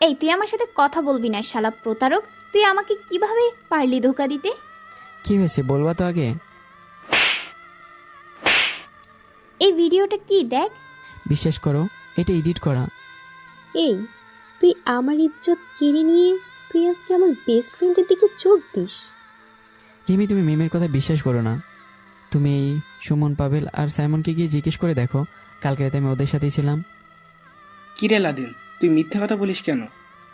এই তুই আমার সাথে কথা বলবি না শালা প্রতারক। তুই আমাকে কিভাবে পারলি ধোকা দিতে? কি হয়েছে বলবা তো আগে। এই ভিডিওটা কি দেখ। বিশ্বাস করো, এটা এডিট করা। এই, তুই আমার ইজ্জত কেড়ে নিয়ে তুই আজকে আমার বেস্ট ফ্রেন্ডের দিকে চোখ দিস? রিমি, তুমি মিমের কথা বিশ্বাস করো না। তুমি এই সুমন, পাভেল আর সাইমনকে গিয়ে জিজ্ঞেস করে দেখো, কালকে রাতে আমি ওদের সাথেই ছিলাম। কিরে লাদেন, তুই মিথ্যে কথা বলিস কেন?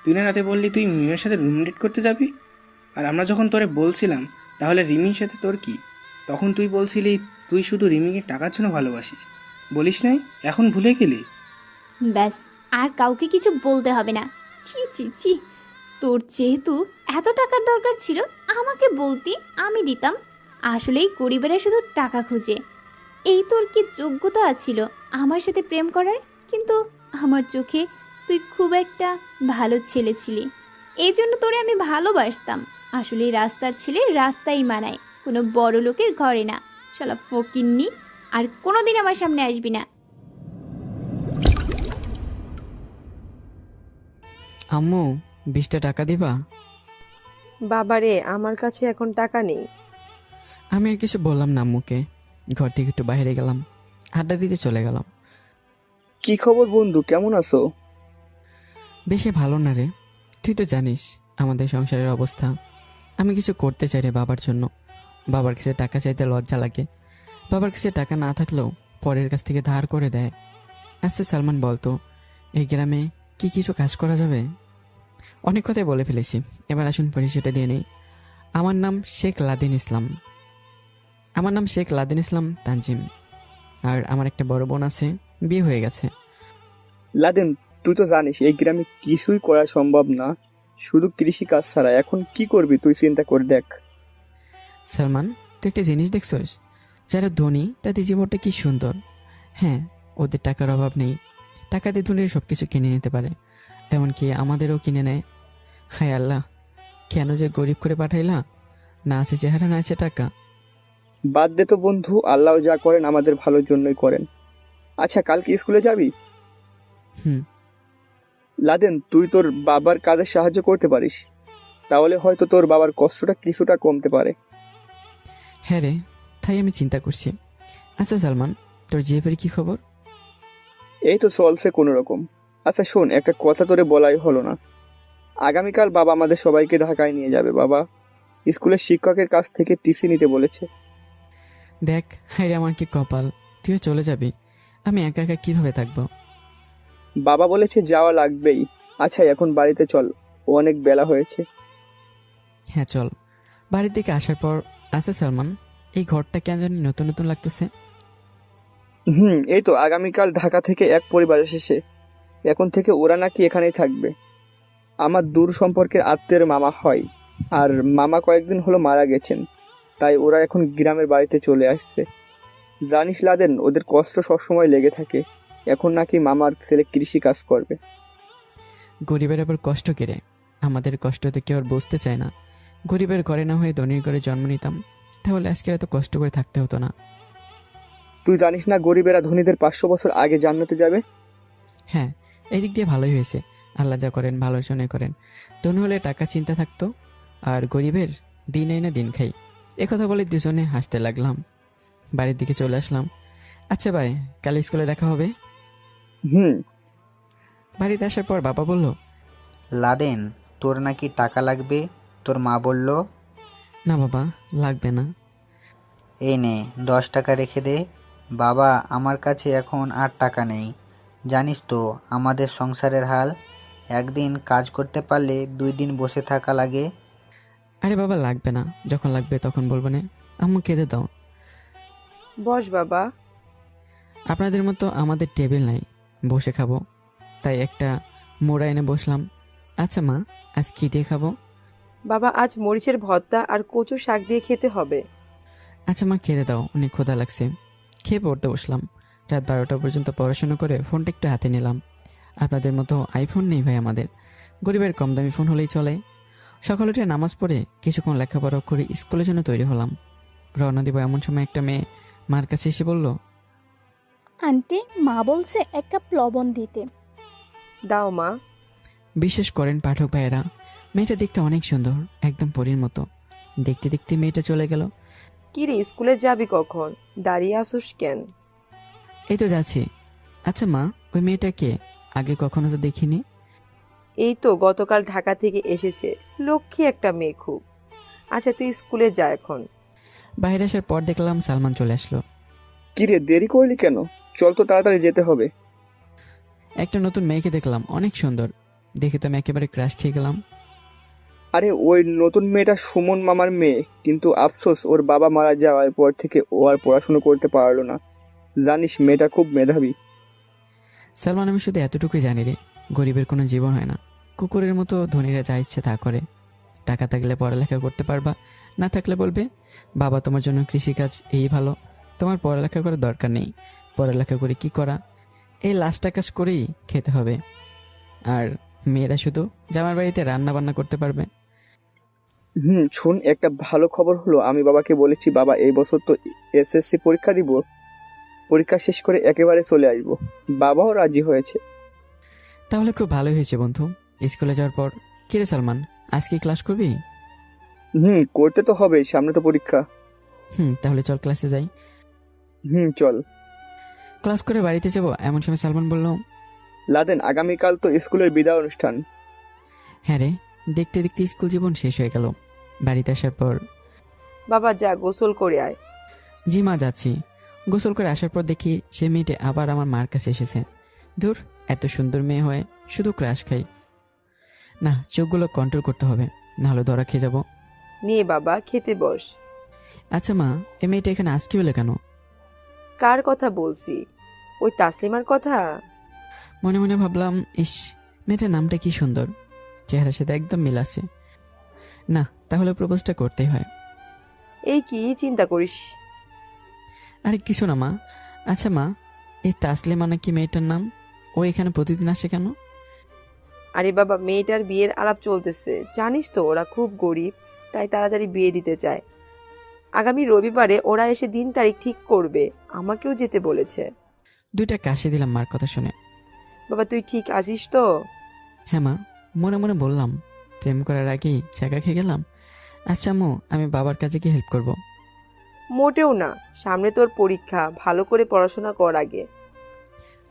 তুই না রাতে বললি তুই মিমের সাথে রুম ডেট করতে যাবি। আর আমরা যখন তোরে বলছিলাম তাহলে রিমির সাথে তোর কি, তখন তুই বলছিলি তুই শুধু রিমিকে টাকার জন্য ভালোবাসিস, বলিস নাই? এখন ভুলে গেলি? ব্যাস, আর কাউকে কিছু বলতে হবে না। ছি ছি ছি, তোর যেহেতু এত টাকার দরকার ছিল আমাকে বলতি, আমি দিতাম। আসলেই গরিবেরা শুধু টাকা খুঁজে। এই তোর কি যোগ্যতা ছিল আমার সাথে প্রেম করার? কিন্তু আমার চোখে তুই খুব একটা ভালো ছেলে ছিলি, এই জন্য তোরে আমি ভালোবাসতাম। আসলে রাস্তার ছেলে রাস্তাই মানায়, কোনো বড় লোকের ঘরে না। শালা ফকিন্নি, আর কোনোদিন আমার সামনে আসবি না। আম্মু, 20টা টাকা দিবা? বাবারে, আমার কাছে এখন টাকা নেই। আমি আর কিছু বললাম না আম্মুকে। ঘর থেকে একটু বাইরে গেলাম, আড্ডা দিতে চলে গেলাম। কি খবর বন্ধু, কেমন আছো? বেশি ভালো না রে। তুই তো জানিস আমাদের সংসারের অবস্থা। আমি কিছু করতে চাই রে বাবার জন্য। বাবার কাছে টাকা চাইতে লজ্জা লাগে। বাবার কাছে টাকা না থাকলেও পরের কাছ থেকে ধার করে দেয়। আচ্ছা সালমান, বলতো এই গ্রামে কি কিছু কাজ করা যাবে? অনেক কথাই বলে ফেলেছি, এবার আসুন পরিচয়টা দিয়ে নেই। আমার নাম শেখ লাদেন ইসলাম। আমার নাম শেখ লাদেন ইসলাম তানজিম। আর আমার একটা বড় বোন আছে, বিয়ে হয়ে গেছে। লাদেন, তুই তো জানিস এই গ্রামে কিছুই করা সম্ভব না, শুধু কৃষি কাজ ছাড়া। এখন কি করবি তুই চিন্তা করে দেখ। সালমান, তুই একটা জিনিস দেখছস? যারা ধনী তাদের জীবনটা কি সুন্দর। হ্যাঁ, ওদের টাকার অভাব নেই, টাকা দিয়ে ধনীরা সব কিছু কিনে নিতে পারে, এমনকি আমাদেরও কিনে নেয়। হায় আল্লাহ, কেন যে গরিব করে পাঠাইলা? না আছে চেহারা, না আছে টাকা। বাদ দে তো বন্ধু, আল্লাহ যা করেন আমাদের ভালোর জন্যই করেন। আচ্ছা, কালকে স্কুলে যাবি? হুম। লাদেন, তুই তোর বাবার কাজে সাহায্য করতে পারিস, তাহলে হয়তো তোর বাবার কষ্টটা কিছুটা কমতে পারে। হ্যাঁ রে, তাই আমি চিন্তা করছি। আচ্ছা সালমান, তোর জিএফের কি খবর? এই তো চলছে কোনো রকম। আচ্ছা শোন, একটা কথা তোরে বলাই হলো না। আগামীকাল বাবা আমাদের সবাইকে ঢাকায় নিয়ে যাবে। বাবা স্কুলের শিক্ষকের কাছ থেকে টিসি নিতে বলেছে। দেখ, হায় রে আমার কি কপাল, তুইও চলে যাবি। আমি একা একা কিভাবে থাকবো? বাবা বলেছে যাওয়া লাগবেই। আচ্ছা এখন বাড়িতে চল, অনেক বেলা হয়েছে। হ্যাঁ চল। বাড়ির দিকে আসার পর, আচ্ছা সালমান, এই ঘরটা কেন জানি নতুন নতুন লাগতেছে। এই তো আগামীকাল ঢাকা থেকে এক পরিবার এসেছে। এখন থেকে ওরা নাকি এখানেই থাকবে। আমার দূর সম্পর্কের আত্মীয়ের মামা হয়, আর মামা কয়েকদিন হলো মারা গেছেন, তাই ওরা এখন গ্রামের বাড়িতে চলে আসছে। জানিস লাদেন, ওদের কষ্ট সবসময় লেগে থাকে। এখন নাকি মামার ছেলে কৃষি কাজ করবে। গরিবের আবার কষ্ট কেড়ে, আমাদের কষ্ট তো কেউ আর বুঝতে চায় না। গরিবের ঘরে না হয়ে ধনীর ঘরে জন্ম নিতাম, তাহলে আজকে এত কষ্ট করে থাকতে হতো না। তুই জানিস না গরিবেরা ধনীদের 500 বছর আগে জান্নাতে যাবে? হ্যাঁ, এই দিক দিয়ে ভালোই হয়েছে। আল্লাহ যা করেন ভালোর জন্যই করেন। ধনী হলে টাকা চিন্তা থাকতো, আর গরিবের দিন আই না দিন খাই। একথা বলে দুজনে হাসতে লাগলাম। বাড়ির দিকে চলে আসলাম। আচ্ছা ভাই, কাল স্কুলে দেখা হবে। হুম। বাড়িতে আসার পর বাবা বলল, লাদেন, তোর নাকি টাকা লাগবে, তোর মা বলল। না বাবা, লাগবে না। এই নে 10 টাকা রেখে দে। বাবা, আমার কাছে এখন আর টাকা নেই। জানিস তো আমাদের সংসারের হাল, একদিন কাজ করতে পারলে 2 দিন বসে থাকা লাগে। আরে বাবা, লাগবে না, যখন লাগবে তখন বলবো না। আম্মু খেতে দাও। বস বাবা। আপনাদের মতো আমাদের টেবিল নাই, বসে খাবো, তাই একটা মোড়া এনে বসলাম। আচ্ছা মা, আজ কী দিয়ে খাবো? বাবা, আজ মরিচের ভর্তা আর কচু শাক দিয়ে খেতে হবে। আচ্ছা মা, খেতে দাও, অনেক ক্ষুধা লাগছে। খেয়ে পড়তে বসলাম। রাত 12টা পর্যন্ত পড়াশোনা করে ফোনটা একটু হাতে নিলাম। আপনাদের মতো আইফোন নেই ভাই আমাদের, গরিবের কম দামি ফোন হলেই চলে। সকালে উঠে নামাজ পড়ে কিছুক্ষণ লেখাপড়া করে স্কুলের জন্য তৈরি হলাম। রওনা দিব এমন সময় একটা মেয়ে মার কাছে এসে বলল, আন্টি, মা বলছে 1 কাপ লবণ দিতে। দাও মা। বিশেষ করেন পাঠক ভাইয়েরা। মেয়েটা দেখতে অনেক সুন্দর, একদম পরীর মতো। দেখতে দেখতে মেয়েটা চলে গেল। কি রে, স্কুলে যাবি কখন? দাঁড়িয়ে আসুস কেন? এই তো যাচ্ছি। আচ্ছা মা, ওই মেয়েটা কে? আগে কখনো তো দেখিনি। এই তো গতকাল ঢাকা থেকে এসেছে, লক্ষ্মী একটা মেয়ে খুব। আচ্ছা তুই স্কুলে যা এখন। বাইরে আসার পর দেখলাম সালমান চলে আসলো। কিরে, দেরি করলি কেন? চল তো, তাড়াতাড়ি যেতে হবে। একটা নতুন মেয়েকে দেখলাম, অনেক সুন্দর। দেখে তো আমি একেবারে ক্রাশ খেয়ে গেলাম। আরে ওই নতুন মেয়েটা সুমন মামার মেয়ে, কিন্তু আফসোস ওর বাবা মারা যাওয়ার পর থেকে ও আর পড়াশুনো করতে পারলো না। জানিস মেয়েটা খুব মেধাবী। সালমান, আমি শুধু এতটুকুই জানি রে, গরিবের কোনো জীবন হয় না। কুকুরের মতো ধনীরা যা ইচ্ছে তা করে। টাকা থাকলে পড়ালেখা করতে পারবা, না থাকলে বলবে বাবা তোমার জন্য কৃষিকাজ এই ভালো, তোমার পড়ালেখা করার দরকার নেই। পড়ালেখা করে কি করা, এই লাস্টটা কাজ করেই খেতে হবে। আর মেয়েরা শুধু জামার বাড়িতে রান্না বান্না করতে পারবে। শোন, একটা ভালো খবর হলো, আমি বাবাকে বলেছি বাবা এই বছর তো এসএসসি পরীক্ষা দিব, পরীক্ষা শেষ করে একেবারে চলে আসবো। বাবাও রাজি হয়েছে। তাহলে খুব ভালোই হয়েছে বন্ধু। স্কুলে যাওয়ার পর কিরে সালমান, আজকে ক্লাস করবি? করতে তো হবে, সামনে তো পরীক্ষা। তাহলে চল ক্লাসে যাই। চল। ক্লাস করে বাড়িতে যাবো এমন সময় সালমান বলল, লাদেন, আগামীকাল তো স্কুলের বিদায় অনুষ্ঠান। হ্যাঁ রে, দেখতে দেখতে স্কুল জীবন শেষ হয়ে গেল। বাড়িতে আসার পর, বাবা যা, গোসল করে আয়। জি মা, যাচ্ছি। গোসল করে আসার পর দেখি সে মেয়েটা আবার আমার মার কাছে এসেছে। ধুর, এত সুন্দর মেয়ে হয়ে শুধু ক্রাশ খাই না। চোখগুলো কন্ট্রোল করতে হবে, নাহলে ধরা খেয়ে যাব। নিয়ে বাবা খেতে বস। আচ্ছা মা, এই মেয়েটা এখানে আজকে হলে কেন? কার কথা বলছি? ওই তাসলিমার কথা। মনে মনে ভাবলাম, ইস, মেয়েটার নামটা কি সুন্দর, চেহারার সাথে একদম মিল আছে। না, তাহলে প্রপোজটা করতেই হয়। এই কি চিন্তা করিস? আরে কিছু না মা। আচ্ছা মা, এই তাসলিমা নাকি মেয়েটার নাম, ও এখানে প্রতিদিন আসে কেন? আরে বাবা, মেয়েটার বিয়ের আলাপ চলতেছে, জানিস তো ওরা খুব গরিব, তাই তাড়াতাড়ি বিয়ে দিতে চায়। আগামী রবিবারে ওরা এসে দিন তারিখ ঠিক করবে, আমাকেও যেতে বলেছে। দুইটা কাশি দিলাম মার কথা শুনে। বাবা তুই ঠিক আছিস তো? হ্যাঁ মা, মনে মনে বললাম, প্রেম করার আগেই ছ্যাঁকা খেয়ে গেলাম। আচ্ছা আম্মু, আমি বাবার কাছে কি হেল্প করব? মোটেও না, সামনে তোর পরীক্ষা, ভালো করে পড়াশোনা কর আগে।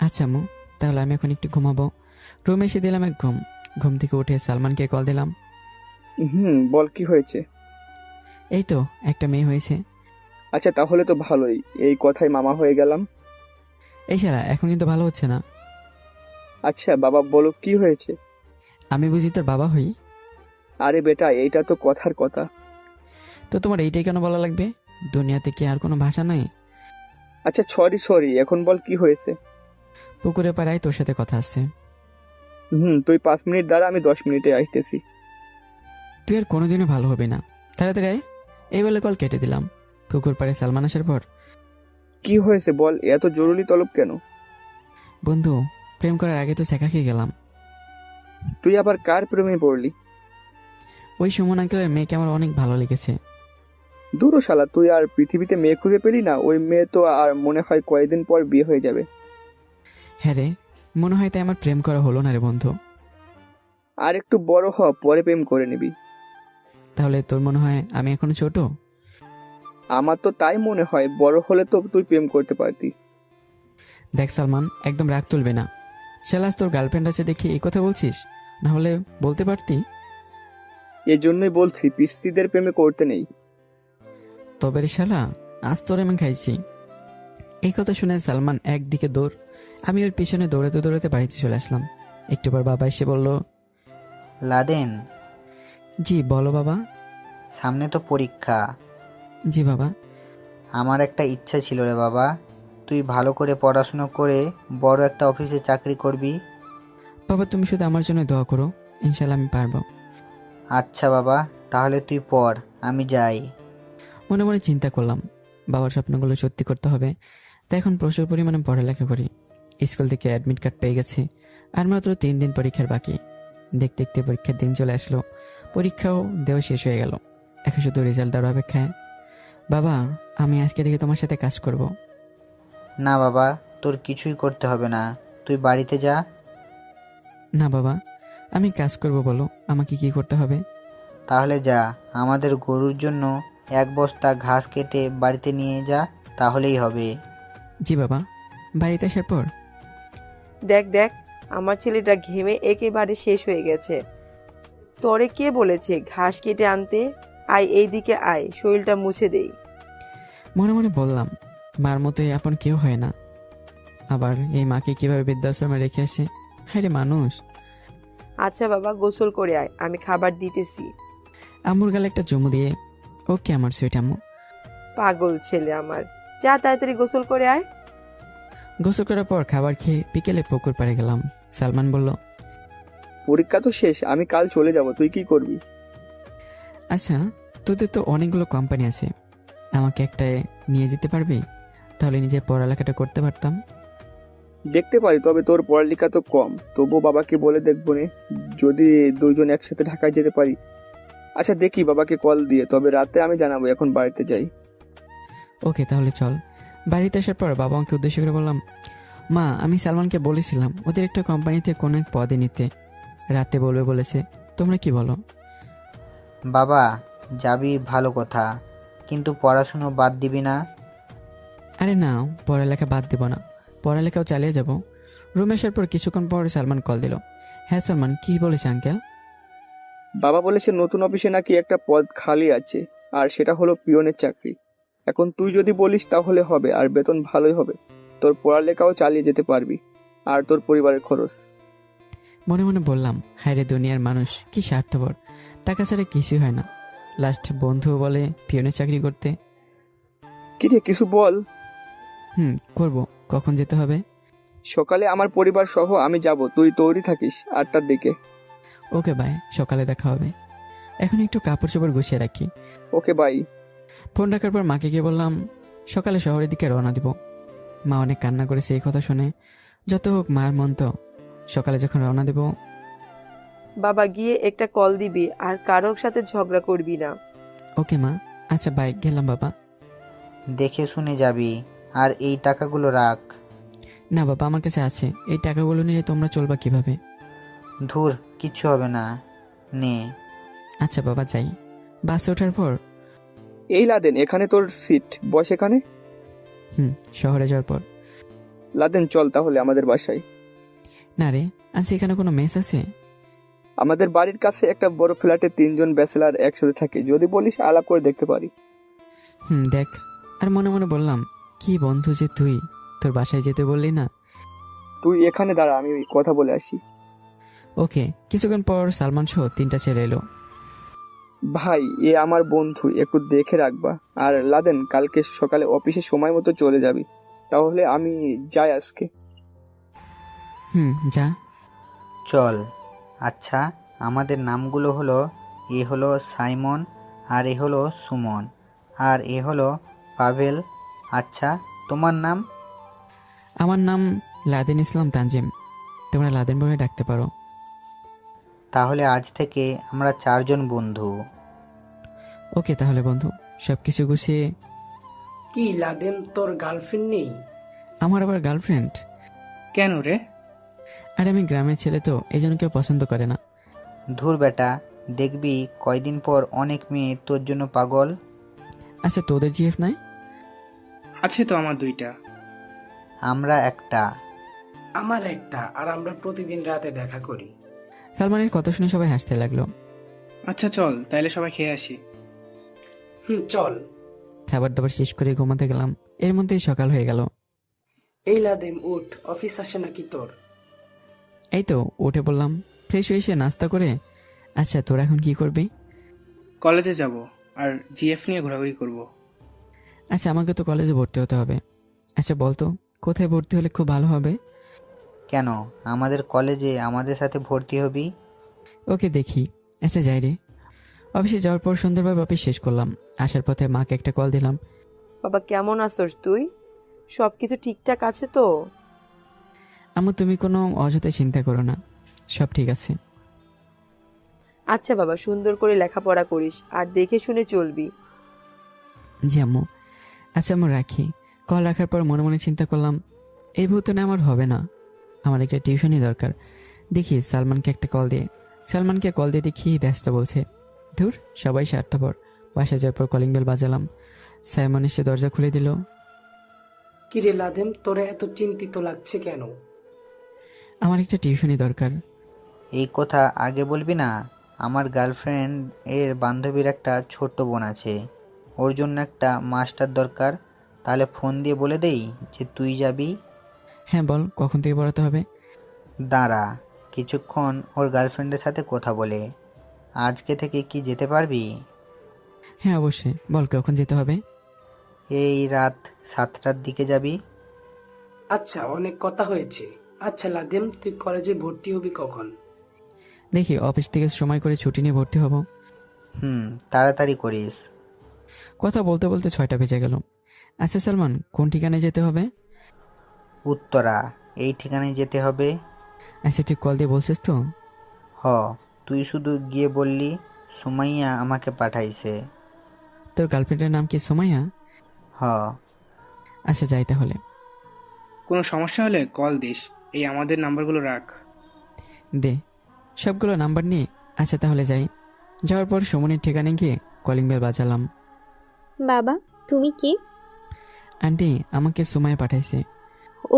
আচ্ছা আম্মু, তাহলে আমি এখন একটু ঘুমাবো। রুমে এসে দিলাম এক ঘুম। ঘুম থেকে উঠে সালমানকে কল দিলাম। বল কি হয়েছে? এই তো একটা মেয়ে হয়েছে। আচ্ছা তাহলে তো ভালোই, এই কথাই মামা হয়ে গেলাম। এই শালা, এখন কিন্তু ভালো হচ্ছে না। আচ্ছা বাবা বলো কি হয়েছে? আমি বুঝি তোর বাবা হই? আরে বেটা, এইটা তো কথার কথা। তো তোমার এইটাই কেন বলা লাগবে? দুনিয়াতে কি আর কোনো ভাষা নাই? আচ্ছা সরি, এখন বল কি হয়েছে? পুকুরে পাড়ায় তোর সাথে কথা আছে। তুই 5 মিনিট দাঁড়া, আমি 10 মিনিটে আসতেছি। তুই আর কোনোদিনও ভালো হবে না, তাড়াতাড়ি আয়। এই বলে কল কেটে দিলাম। পুকুর পাড়ে সালমান আসার পর, কি হয়েছে বল, এত জরুরি তলব কেন? বন্ধু, প্রেম করার আগে তো শেখা খেয়ে গেলাম। তুই আবার কার প্রেমে পড়লি? ওই সুমন আঙ্কেলের মেয়েকে আমার অনেক ভালো লেগেছে। দূর শালা, তুই আর পৃথিবীতে মেয়ে খুঁজে পেলি না? ওই মেয়ে তো আর মনে হয় কয়েকদিন পর বিয়ে হয়ে যাবে। হ্যাঁ রে, মনে হয় তাই আমার প্রেম করা হলো না রে বন্ধু। আর একটু বড় হ, পরে প্রেম করে নিবি। তাহলে তোর মনে হয় আমি এখনো ছোট? আমার তো তাই মনে হয়, বড় হলে তো তুই প্রেম করতে পারতি। দেখ সালমান, একদম রাগ তুলবে না। শালাস, তোর গার্লফ্রেন্ড আছে দেখি এই কথা বলছিস, না হলে বলতে পারতি। এই জন্যই বলছি পিস্তিদের প্রেমে করতে নেই। তবে রে শালা, আজ তোর আমি খাইছি। এই কথা শুনে সালমান একদিকে দৌড়, আমি ওর পিছনে দৌড়াতে দৌড়াতে বাড়িতে চলে আসলাম। একটু পর বাবা এসে বলল, লাদেন, জি বলো বাবা। সামনে তো পরীক্ষা। জি বাবা। আমার একটা ইচ্ছা ছিল রে বাবা, তুই ভালো করে পড়াশুনো করে বড় একটা অফিসে চাকরি করবি। বাবা তুমি শুধু আমার জন্য দোয়া করো, ইনশাল্লাহ আমি পারবো। আচ্ছা বাবা, তাহলে তুই পড়, আমি যাই। মনে মনে চিন্তা করলাম, বাবার স্বপ্নগুলো সত্যি করতে হবে, তাই এখন প্রচুর পরিমাণে পড়ালেখা করি। স্কুল থেকে অ্যাডমিট কার্ড পেয়ে গেছি, আর মাত্র 3 দিন পরীক্ষার বাকি। দেখতে দেখতে পরীক্ষার দিন চলে আসলো, পরীক্ষাও দেওয়া শেষ হয়ে গেল। এখন শুধু রেজাল্ট দেওয়ার অপেক্ষায়। বাবা, আমি আজকে থেকে তোমার সাথে কাজ করব। না বাবা, তোর কিছুই করতে হবে না, তুই বাড়িতে যা। না বাবা, আমি কাজ করব বলো, আমাকে কি করতে হবে? তাহলে যা, আমাদের গরুর জন্য 1 বস্তা ঘাস কেটে বাড়িতে নিয়ে যা, তাহলেই হবে। জি বাবা। বাড়িতে আসার পর দেখ দেখ, আমার ছেলেটা ঘেমে একেবারে শেষ হয়ে গেছে। তরে কে বলেছে ঘাস কেটে আনতে? আয় এইদিকে আয়, শরীরটা মুছে দেই। মনে মনে বললাম, মার মতোই আপন কেউ হয় না। আবার এই মাকে কিভাবে বৃদ্ধাশ্রমে রেখে আসে, হায় রে মানুষ। আচ্ছা বাবা, গোসল করে আয়, আমি খাবার দিতেছি। আম্মুর গালে একটা চুমু দিয়ে, ওকে আমার সুইট আম্মু। পাগল ছেলে আমার, যা তাড়াতাড়ি গোসল করে আয়। গোসল করার পর খাবার খেয়ে বিকেলে পুকুর পাড়ে গেলাম। সালমান বলল, পরীক্ষা তো শেষ, আমি কাল চলে যাব, তুই কি করবি? আচ্ছা, তোদের তো অনেকগুলো কোম্পানি আছে, আমাকে একটায় নিয়ে যেতে পারবি? তাহলে নিজের পড়ালেখাটা করতে পারতাম। দেখতে পারি, তবে তোর পড়ালেখা তো কম, তবু বাবাকে বলে দেখবো নে, যদি দুইজন একসাথে ঢাকায় যেতে পারি। আচ্ছা দেখি বাবাকে কল দিয়ে, তবে রাতে আমি জানাবো, এখন বাড়িতে যাই। ওকে, তাহলে চল। বাড়িতে আসার পর বাবা আমাকে উদ্দেশ্য করে বললাম, মা আমি সালমানকে বলেছিলাম ওদের একটা কোম্পানিতে কোনো এক পদে নিতে, রাতে বলবে বলেছে, তোমরা কি বলো? বাবা, যাবি ভালো কথা, কিন্তু পড়াশুনো বাদ দিবি না? আরে না, পড়ালেখা বাদ দেব না, পড়ালেখাও চালিয়ে যাব। রুমে আসার পর কিছুক্ষণ পর সালমান কল দিল। হ্যাঁ সালমান, কি বলেছে আঙ্কেল? বাবা বলেছে নতুন অফিসে নাকি একটা পদ খালি আছে, আর সেটা হলো পিয়নের চাকরি। এখন তুই যদি বলিস তাহলে হবে, আর বেতন ভালোই হবে, তোর পড়ালেখাও চালিয়ে যেতে পারবি, আর তোর পরিবারের খরচ। মনে মনে বললাম, হায় রে দুনিয়ার মানুষ কি স্বার্থপর, টাকা ছাড়া কিছুই হয় না। লাস্ট বন্ধু বলে পিয়নের চাকরি করতে। কি রে, কিছু বল। করব। কখন যেতে হবে? সকালে আমার পরিবার সহ আমি যাব, তুই তৈরি থাকিস 8টার দিকে। ওকে বাই, সকালে দেখা হবে। এখন একটু কাপড় চোপড় গুছিয়ে রাখি। Okay bye. ফোন রাখার পর মাকে গিয়ে বললাম, সকালে শহরের দিকে রওনা দিব। মা অনেক কান্না করেছে এই কথা শুনে। যত হোক মায়ের মন তো। সকালে যখন রওনা দেব। বাবা গিয়ে একটা কল দিবি, আর কারোর সাথে ঝগড়া করবি না। ওকে মা। আচ্ছা বাই, গেলাম বাবা। দেখে শুনে যাবি, আর এই টাকাগুলো রাখ। না বাবা, আমার কাছে আছে, এই টাকাগুলো নিয়ে তোমরা চলবা কিভাবে? ধুর, কিচ্ছু হবে না, নে। আচ্ছা বাবা, যাই। বাসে ওঠার পর এই লাদেন, এখানে তোর সিট, বস এখানে। শহরে যাওয়ার পর, লাদেন চল তাহলে আমাদের বাসায়। না রে, আচ্ছা এখানে কোনো মেস আছে? আমাদের বাড়ির কাছে একটা বড় ফ্ল্যাটে 3জন ব্যাচেলার একসাথে থাকে, যদি বলিস আলাপ করে দেখতে পারি। দেখ। আর মনে মনে বললাম, কি বন্ধু যে তুই, তোর বাসায় যেতে বললি না। তুই এখানে দাঁড়া, আমি কথা বলে আসি। ওকে। কিছুক্ষণ পর সালমান সহ 3টা ছেলে এলো। ভাই, এ আমার বন্ধু, একটু দেখে রাখবা। আর লাদেন, কালকে সকালে অফিসে সময় মতো চলে যাবি, তাহলে আমি যাই আজকে। যা। চল। আচ্ছা, আমাদের নামগুলো হলো, এ হলো সাইমন, আর এ হলো সুমন, আর এ হলো পাভেল। আচ্ছা, তোমার নাম? আমার নাম লাদেন ইসলাম তানজিম, তোমরা লাদেন বলে ডাকতে পারো। তাহলে আজ থেকে আমরা 4জন বন্ধু। ওকে তাহলে বন্ধু, সব কিছু গুছিয়ে। কি লাদেন, তোর গার্লফ্রেন্ড নেই? আমার আবার গার্লফ্রেন্ড? কেন রে? আর আমি গ্রামের ছেলে তো, এই জন্য কেউ পছন্দ করে না। ধুর বেটা, দেখবি কয়দিন পর অনেক মেয়ে তোর জন্য পাগল। আচ্ছা তোদের জিএফ নাই? আছে তো আমার 2টা। আমরা একটা। আমার একটা, আর আমরা প্রতিদিন রাতে দেখা করি। সালমানের কথা শুনে সবাই হাসতে লাগলো। আচ্ছা চল তাইলে সবাই খেয়ে আসি। চল। খাবার দাবার শেষ করে ঘুমাতে গেলাম। এর মধ্যেই সকাল হয়ে গেল। এই লাদেন উঠ, অফিস আসে নাকি তোর? এই তো উঠে পড়লাম, ফ্রেশ হয়ে এসে নাস্তা করে। আচ্ছা তোরা এখন কি করবি? কলেজে যাব, আর জিএফ নিয়ে ঘোরাঘুরি করব। আচ্ছা আমাকে তো কলেজে ভর্তি হতে হবে। আচ্ছা বলতো, কোথায় ভর্তি হলে খুব ভালো হবে? কেন, আমাদের কলেজে আমাদের সাথে ভর্তি হবি? ওকে দেখি। আচ্ছা যাই রে। অফিসে যাওয়ার পর সুন্দরভাবে অফিস শেষ করলাম। আসার পথে মাকে একটা কল দিলাম। বাবা কেমন আছোস তুই? সব কিছু ঠিকঠাক আছে তো? আম্মু তুমি কোনো অযথা চিন্তা করো না, সব ঠিক আছে। আচ্ছা বাবা, সুন্দর করে লেখাপড়া করিস, আর দেখে শুনে চলবি। জি আম্মু। আচ্ছা আম্মু রাখি। কল রাখার পর মনে মনে চিন্তা করলাম, এই ভূতনে আমার হবে না, আমার একটা টিউশনই দরকার। দেখি সালমানকে একটা কল দিয়ে সালমানকে কল দিয়ে দেখি ব্যস্ত বলছে। ধুর, সবাই স্বার্থপর। বাসায় যাওয়ার পর কলিং বেল বাজালাম। সাইমন এসে দরজা খুলে দিল। কিরে লাদেম, তোরা এত চিন্তিত লাগছে কেন? আমার একটা টিউশনি দরকার। এই কথা আগে বলবি না? আমার গার্লফ্রেন্ড এর বান্ধবীর একটা ছোট্ট বোন আছে, ওর জন্য একটা মাস্টার দরকার। তাহলে ফোন দিয়ে বলে দেই যে তুই যাবি? হ্যাঁ বল, কখন থেকে পড়াতে হবে? দাঁড়া, কিছুক্ষণ ওর গার্লফ্রেন্ডের সাথে কথা বলে। আজকে থেকে কি যেতে পারবি? হ্যাঁ অবশ্যই, বল কখন যেতে হবে? এই রাত 7টার দিকে যাবি। আচ্ছা, অনেক কথা হয়েছে। আচ্ছা লাদেম, তুই কলেজে ভর্তি হবি কখন? দেখি অফিস থেকে সময় করে ছুটি নিয়ে ভর্তি হব। তাড়াতাড়ি করিস। কথা বলতে বলতে 6টা বেজে গেল। আচ্ছা সালমান, কোন ঠিকানায় যেতে হবে? উত্তরা, এই ঠিকানায় যেতে হবে। আচ্ছা তুই কল দিয়ে বলছিস তো? হ, তুই শুধু গিয়ে বললি সুমাইয়া আমাকে পাঠাইছে। তোর গার্লফ্রেন্ডের নাম কি সুমাইয়া? হ। আচ্ছা যাই তাহলে। কোনো সমস্যা হলে কল দিস, এই আমাদের নাম্বারগুলো রাখ। দে সবগুলো নাম্বার নিয়ে। আচ্ছা তাহলে যাই। যাওয়ার পর সুমনের ঠিকানায় গিয়ে কলিং বেল বাজালাম। বাবা, তুমি কে? আন্টি, আমাকে সুমাইয়া পাঠাইছে।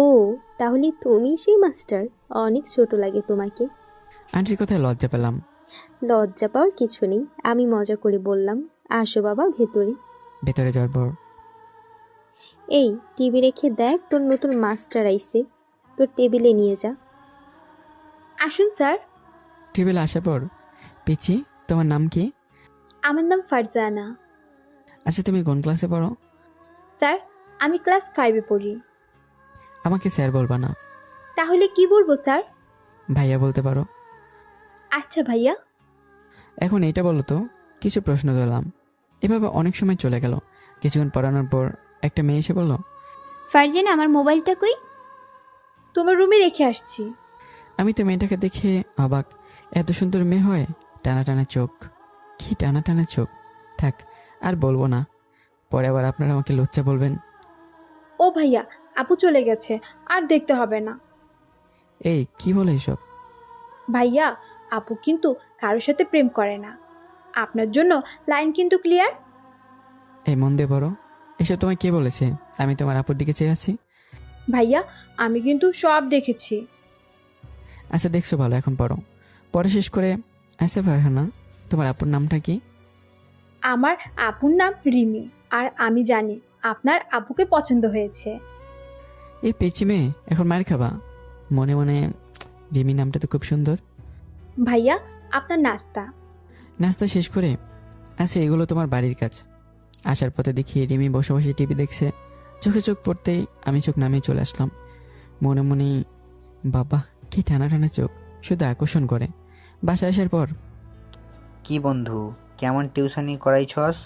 ও, তাহলে তুমি সেই মাস্টার। অনেক ছোট লাগে তোমাকে। আন্টির কথায় লজ্জা পেলাম। লজ্জা পাওয়ার কিছু নেই, আমি মজা করে বললাম। আসো বাবা ভেতরে। ভেতরে যাওয়ার পর এই টিভি রেখে দেখ, তোর নতুন মাস্টার আইছে, তোর টেবিলে নিয়ে যা। আসুন স্যার। টেবিলে আসার পর, পিচি তোমার নাম কি? আমার নাম ফারজানা। আচ্ছা তুমি কোন ক্লাসে পড়ো? স্যার, আমি ক্লাস 5-এ পড়ি। আমাকে স্যার বলবা না। তাহলে কি বলবো স্যার? ভাইয়া বলতে পারো। আচ্ছা ভাইয়া। এখন এইটা বলো তো, কিছু প্রশ্ন দিলাম। এভাবে অনেক সময় চলে গেল। কিছুক্ষণ পড়ানোর পর একটা মেয়ে এসে বলল, ফারজানা, আমার মোবাইলটা কই? তোমার রুমে রেখে আসছি। আমি তো মেয়েটাকে দেখে অবাক। এত সুন্দর মেয়ে হয়? টানা টানা চোখ, কি টানা টানা চোখ। থাক আর বলবো না, পরে আবার আপনারা আমাকে লজ্জা বলবেন। ও ভাইয়া, আপু চলে গেছে, আর দেখতে হবে না। এই কি বলে এসব? ভাইয়া, আপু কিন্তু কারোর সাথে প্রেম করে না। আপনার জন্য লাইন কিন্তু ক্লিয়ার। এই মন দিয়ে পড়ো। এসব তোমায় কে বলেছে? আমি তোমার আপুর দিকে চেয়ে আছি। ভাইয়া, আমি কিন্তু সব দেখেছি। আচ্ছা দেখছো ভালো, এখন পড়ো। পড়া শেষ করে, আচ্ছা ফারহানা, তোমার আপুর নামটা কি? আমার আপুর নাম রিমি, আর আমি জানি আপনার আপুকে পছন্দ হয়েছে। এই পেঁচি মেয়ে, এখন মার খাবা। মনে মনে রিমি নামটা তো খুব সুন্দর। ভাইয়া, আপনার নাস্তা। নাস্তা শেষ করে, আচ্ছা এগুলো তোমার বাড়ির কাজ। আসার পথে দেখি রিমি বসে বসে টিভি দেখছে। চোখে চোখ পড়তেই আমি চোখ নামিয়ে চলে আসলাম। মনে মনে বাবা, কি টানা টানা চোখ, শুধু আকর্ষণ করে। বাসায় আসার পর, কি বন্ধু, কেমন টিউশনি করাইছস?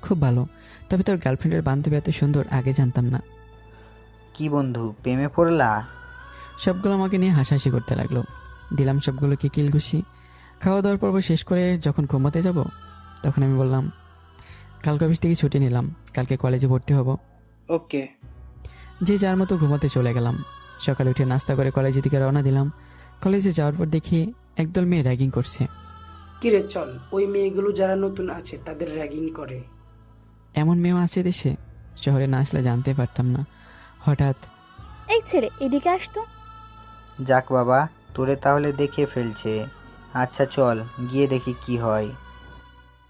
খুব ভালো। তবে তোর গার্লফ্রেন্ডের বান্ধবী এত সুন্দর আগে জানতাম না। কি বন্ধু, প্রেমে পড়লা? সবগুলো আমাকে নিয়ে হাসাহাসি করতে লাগলো। দিলাম সবগুলোকে কিলঘুষি। খাওয়া দাওয়ার পর্ব শেষ করে যখন ঘুমাতে যাব, তখন আমি বললাম, কালকে অফিস থেকে ছুটি নিলাম, কালকে কলেজে ভর্তি হব। ওকে। যে যার মতো ঘুমাতে চলে গেলাম। সকালে উঠে নাস্তা করে কলেজের দিকে রওনা দিলাম। কলেজে যাওয়ার পর দেখি একদল মেয়ে র্যাগিং করছে। কিরে চল, ওই মেয়েগুলো যারা নতুন আছে তাদের র্যাগিং করে। এমন মেয়েও আছে দেশে, শহরে না আসলে জানতে পারতাম না। হঠাৎ, এই ছেলে এদিকে আসতো। যাক বাবা, তোরে তাহলে দেখে ফেলছে। আচ্ছা চল গিয়ে দেখি কি হয়।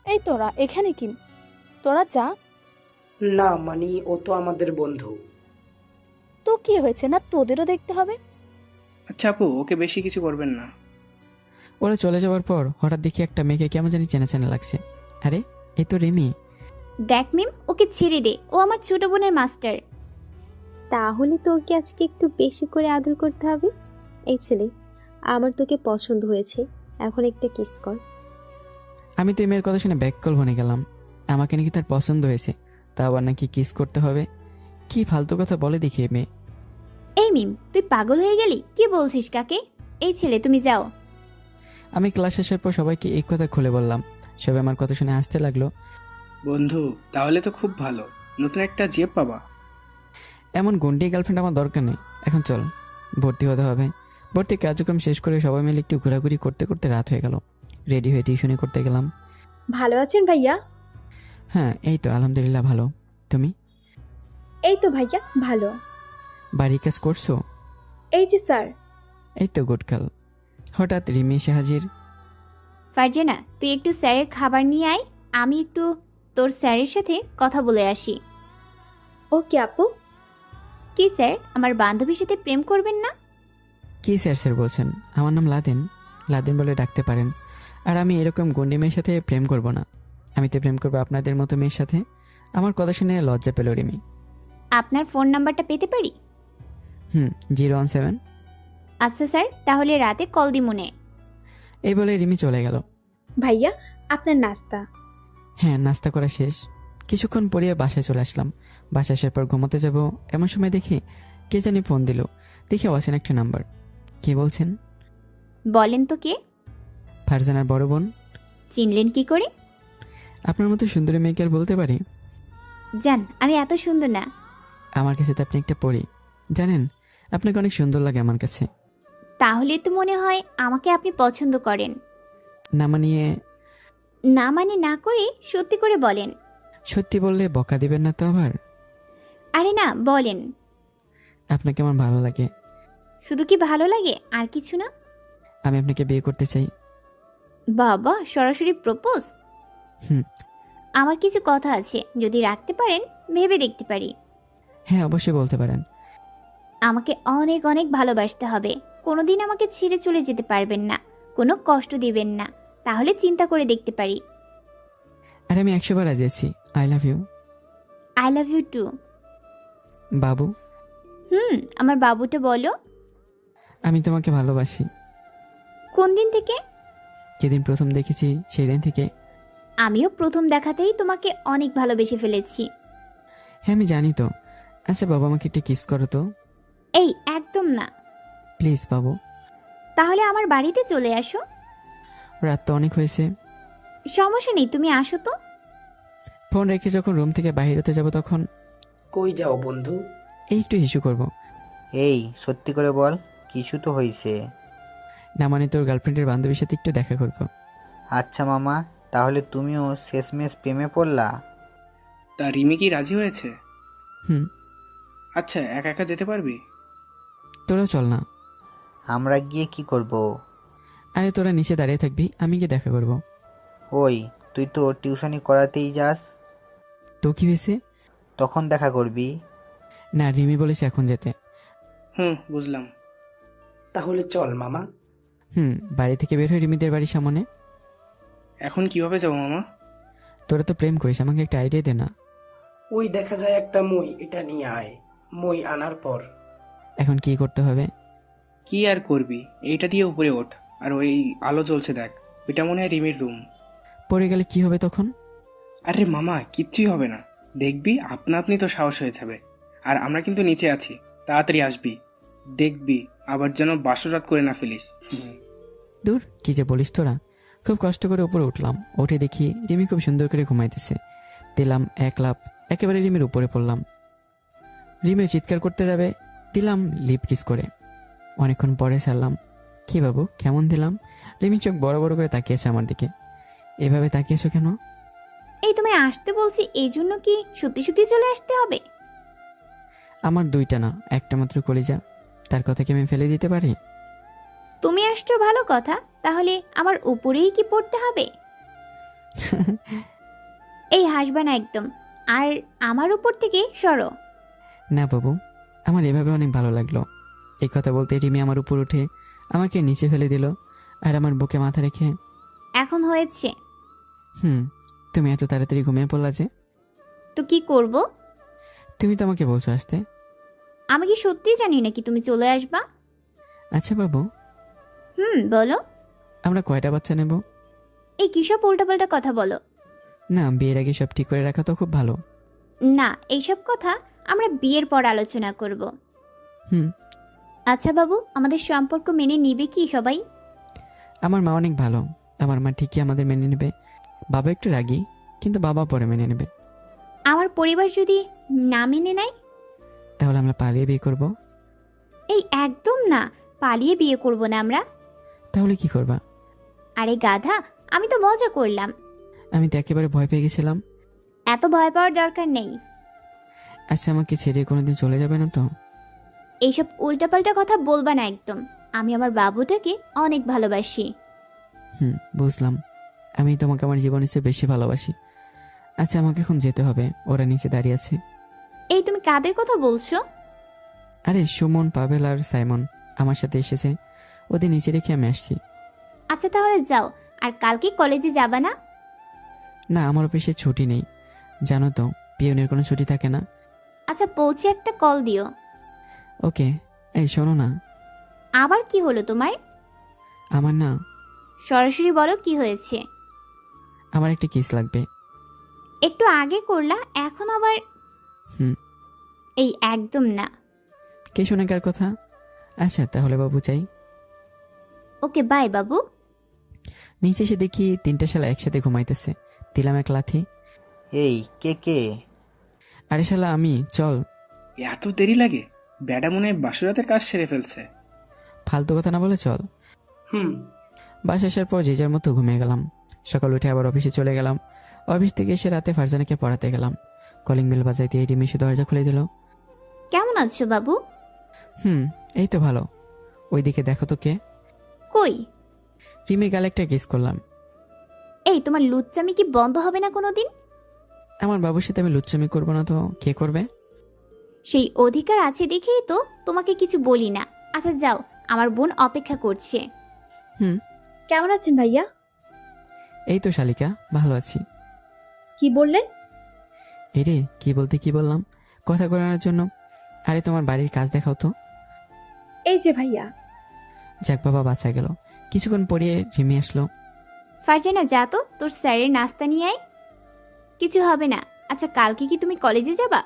এই তোরা এখানে কি? তোরা যা। না মানে, ও তো আমাদের বন্ধু। তো কি হয়েছে, না তোদেরও দেখতে হবে? আচ্ছা আপু, ওকে বেশি কিছু করবেন না। ওরা চলে যাওয়ার পর হঠাৎ দেখি একটা মেয়েকে কেমন জানি চেনা চেনা লাগছে। আরে এই তো রিমি। দেখ মিম, ওকে ছেড়ে দে, ও আমার ছোট বোনের মাস্টার। তাহলে তোকে আজকে একটু বেশি করে আদর করতে হবে। এই ছেলে, আমার তোকে পছন্দ হয়েছে, এখন একটা কিস কর। আমি তো এই মেয়ের কথা শুনে ব্যাককল বনে গেলাম। আমাকে নাকি তার পছন্দ হয়েছে, তা আবার নাকি কিস করতে হবে। কি ফালতু কথা বলে দেখি মেয়ে। এই মিম, তুই পাগল হয়ে গেলি? কি বলছিস কাকে? এই ছেলে, তুমি যাও। আমি ক্লাস শেষের পর সবাইকে এই কথা খুলে বললাম। সবাই আমার কথা শুনে হাসতে লাগলো। বন্ধু, তাহলে তো খুব ভালো, নতুন একটা জিপ পাবা। এমন গন্ডি গার্লফ্রেন্ড আমার দরকার নেই। এখন চল, ভর্তি হতে হবে। ভর্তি কার্যক্রম শেষ করে সবাই মিলে একটু ঘোরাঘুরি করতে করতে রাত হয়ে গেল। রেডি হয়ে টিউশনি করতে গেলাম। ভালো আছেন ভাইয়া? হ্যাঁ, এই তো আলহামদুলিল্লাহ ভালো। তুমি? এই তো ভাইয়া ভালো। বাড়ির কাজ করছো? এই যে স্যার। এই তো গুড গার্ল। হঠাৎ রিমি এসে হাজির। ফারজানা, তুই একটু স্যারের খাবার নিয়ে আয়, আমি একটু তোর স্যারের সাথে কথা বলে আসি। ওকে আপু। কি স্যার, আমার বান্ধবীর সাথে প্রেম করবেন না? কি স্যার স্যার বলছেন? আমার নাম লাদেন, লাদেন বলে ডাকতে পারেন। আর আমি এরকম গন্ডি মেয়ের সাথে প্রেম করব না। আমি তো প্রেম করবো আপনাদের মতো মেয়ের সাথে। আমার কথা শুনে লজ্জা পেল রিমি। আপনার ফোন নাম্বারটা পেতে পারি? 017। আচ্ছা স্যার, তাহলে রাতে কল দিমুনে। এই বলে রিমি চলে গেল। ভাইয়া আপনার নাস্তা। হ্যাঁ, নাস্তা করা শেষ। কিছুক্ষণ পরিয়ে বাসায় চলে আসলাম। বাসায় আসার পর ঘুমোতে যাব এমন সময় দেখি কে জানি ফোন দিল। দেখি অচেনা একটা নাম্বার। কে বলছেন? বলেন তো কে? ফারজানার বড় বোন। চিনলেন কি করে? আপনার মতো সুন্দরী মেয়েকে আর বলতে পারি? জান, আমি এত সুন্দর না। আমার কাছে তো আপনি একটা পরী। জানেন, আপনাকে অনেক সুন্দর লাগে আমার কাছে। তাহলে তো মনে হয় আমাকে আপনি পছন্দ করেন। না মানিয়ে না মানে না করে সত্যি করে বলেন। সত্যি বললে বকা দিবেন না তো আবার? আরে না, বলেন। আপনাকে আমার ভালো লাগে। শুধু কি ভালো লাগে, আর কিছু না? আমি আপনাকে বিয়ে করতে চাই। বাবা, সরাসরি প্রপোজ? হুম। আমার কিছু কথা আছে, যদি রাখতে পারেন ভেবে দেখতে পারি। হ্যাঁ, অবশ্যই বলতে পারেন। আমাকে অনেক অনেক ভালোবাসতে হবে। কোনোদিন আমাকে ছেড়ে চলে যেতে পারবেন না, কোনো কষ্ট দিবেন না, তাহলে চিন্তা করে দেখতে পারি। আর আমি 100 বার রাজি আছি। I love you. I love you too. বাবু। আমার বাবুটা বলো। আমি তোমাকে ভালোবাসি। কোন দিন থেকে? যেদিন প্রথম দেখেছি সেই দিন থেকে। আমিও প্রথম দেখাতেই তোমাকে অনেক ভালোবেসে ফেলেছি। হ্যাঁ, আমি জানি তো। আচ্ছা বাবু, আমাকে একটা কিস করো তো। এই একদম না। প্লিজ বাবু। তাহলে আমার বাড়িতে চলে আসো। রাত তো অনেক হয়েছে। সমস্যা নেই, তুমি আসো তো। ফোন রেখে যখন রুম থেকে বাইরে হতে যাব তখন কই যাও বন্ধু? এই একটু ইস্যু করব। এই সত্যি করে বল, কিছু তো হয়েছে? না মানে তোর গার্লফ্রেন্ডের বান্ধবীর সাথে একটু দেখা করব। আচ্ছা মামা, তাহলে তুমিও শেষমেশ প্রেমে পড়লা? তা রিমি কি রাজি হয়েছে? হুম। আচ্ছা, একা একা যেতে পারবি? তোরা চল না। আমরা গিয়ে কি করব? আরে তোরা নিচে দাঁড়িয়ে থাকবি, আমি গিয়ে দেখা করব। ওই তুই তো টিউশনি করাতেই যাস, তো কি হয়েছে? তখন দেখা করবি। না, রিমি বলেছে এখন যেতে। বুঝলাম। তাহলে চল মামা। বাড়ি থেকে বের হয়ে রিমিদের বাড়ির সামনে। এখন কিভাবে যাবো মামা? তোরা তো প্রেম করিস, আমাকে একটা আইডিয়া দে না। ওই দেখা যায় একটা মই, এটা নিয়ে আয়। মই আনার পর এখন কি করতে হবে? কি আর করবি, এইটা দিয়ে উপরে ওঠ। আর ওই আলো জ্বলছে দেখ, ওইটা মনে হয় রিমির রুম। পড়ে গেলে কি হবে তখন? আরে মামা, কিচ্ছুই হবে না। দেখবি আপনা আপনি তো সাহস হয়ে যাবে। আর আমরা কিন্তু নিচে আছি, তাড়াতাড়ি আসবি। দেখবি আবার যেন বাসরাত করে না ফেলিস। দূর, কি যে বলিস তোরা। খুব কষ্ট করে উপরে উঠলাম। উঠে দেখি রিমি খুব সুন্দর করে ঘুমাইতেছে। দিলাম এক লাফ, একেবারে রিমির উপরে পড়লাম। রিমি চিৎকার করতে যাবে, দিলাম লিপ কিস করে। অনেকক্ষণ পরে ছাড়লাম। কি বাবু, কেমন দিলাম? রিমি চোখ বড় বড় করে তাকিয়েছে আমার দিকে। এভাবে তাকিয়েছো কেন? এই তুমি আসতে বলছি, এই জন্য কি সত্যি সত্যি চলে আসতে হবে? আমার দুইটা না, একটা মাত্র কলিজা, তার কথা কি আমি ফেলে দিতে পারি? তুমি আসছো ভালো কথা, তাহলে আমার উপরেই কি পড়তে হবে? এই হাসবা না একদম। আর আমার উপর থেকে সরো। না বাবু, আমার এভাবে অনেক ভালো লাগলো। এই কথা বলতে রিমি আমার উপর উঠে আমাকে নিচে ফেলে দিল আর আমার বুকে মাথা রেখে। এখন হয়েছে। তুমি এত তাড়াতাড়ি ঘুমিয়ে পড়লা যে? তো কি করব? তুমি তো আমাকে বলছো আসতে। আমি কি সত্যি জানি নাকি তুমি চলে আসবা? আচ্ছা বাবু, বলো। আমরা কয়টা বাচ্চা নেব? এই কিসব উল্টাপাল্টা কথা বলো। না, বিয়ের আগে সব ঠিক করে রাখা তো খুব ভালো। না, এইসব কথা আমরা বিয়ের পর আলোচনা করব। হুম। আচ্ছা বাবু, আমাদের সম্পর্ক মেনে নিবে কি সবাই? আমার মা অনেক ভালো। আমার মা ঠিকই আমাদের মেনে নেবে। বাবা একটু রাগী, কিন্তু বাবা পরে মেনে নেবে। আমার পরিবার যদি না মেনে নেয়? তাহলে আমরা পালিয়ে বিয়ে করব। এই একদম না, পালিয়ে বিয়ে করব না আমরা? তাহলে কি করবা? আরে গাধা, আমি তো মজা করলাম। আমি তো একেবারে ভয় পেয়ে গেছিলাম। এত ভয় পাওয়ার দরকার নেই। আচ্ছা, আমাকে ছেড়ে কোনোদিন চলে যাবে না তো? এইসব উল্টাপাল্টা কথা বলবা না একদম। আমি আমার বাবুটাকে অনেক ভালোবাসি। বুঝলাম। আমি তোমাকে আমার জীবনের চেয়ে বেশি ভালোবাসি। আচ্ছা, আমাকে এখন যেতে হবে, ওরা নিচে দাঁড়িয়ে আছে। এই তুমি কাদের কথা বলছো? আরে সুমন, পাভেল আর সাইমন আমার সাথে এসেছে, ওদের নিচে রেখে আমি আসছি। আচ্ছা তাহলে যাও। আর কালকে কলেজে যাবা না? না, আমার অফিসে ছুটি নেই, জানো তো, পিয়নের কোনো ছুটি থাকে না। আচ্ছা পৌঁছে একটা কল দিও। ওকে। এই শোনো না। আবার কি হলো তোমার? আমার না, সরাসরি বলো কি হয়েছে। আমার একটা কিস লাগবে। একটু আগে করলা, এখন আবার? হুম। এই একদম না। কে শোনে কার কথা? আচ্ছা তাহলে বাবু চাই। ওকে বাই বাবু। নিচে এসে দেখি 3টে শালা একসাথে ঘুমাইতেছে। দিলাম এক লাথি। এই কে কে? আরে শালা আমি, চল। এত দেরি লাগে? ব্যাডা মনে হয় বাসরাতের কাজ সেরে ফেলছে। ফালতু কথা না বলে চল। হুম। বাসা আসার পর যে যার মতো ঘুমিয়ে গেলাম। সকাল উঠে আবার অফিসে চলে গেলাম। অফিস থেকে এসে রাতে ফারজানাকে পড়াতে গেলাম। কলিং বেল বাজাইতে এই রিমি এসে দরজা খুলে দিল। কেমন আছো বাবু? এই তো ভালো। ওইদিকে দেখো তো কে। কই? রিমির গালে একটা কিস করলাম। এই তোমার লুচ্চামি কি বন্ধ হবে না কোনোদিন? আমার বাবুর সাথে আমি লুচ্চামি করবো না তো কে করবে? সেই অধিকার আছে দেখেই তো তোমাকে কিছু বলি না। আচ্ছা যাও, আমার বোন অপেক্ষা করছে। কেমন আছেন ভাইয়া? এই তো শালিকা, ভালো আছি। কি বললেন? এরে কি বলতে কি বললাম, কথা করানোর জন্য। আরে তোমার বাড়ির কাজ দেখাও তো। এই যে ভাইয়া। যাক বাবা, বাঁচা গেল। কিছুক্ষণ পরে রিমি আসলো। ফারজানা যা তো, তোর স্যারের নাস্তা নিয়ে আয়। কিছু হবে না। আচ্ছা কালকে কি তুমি কলেজে যাবা?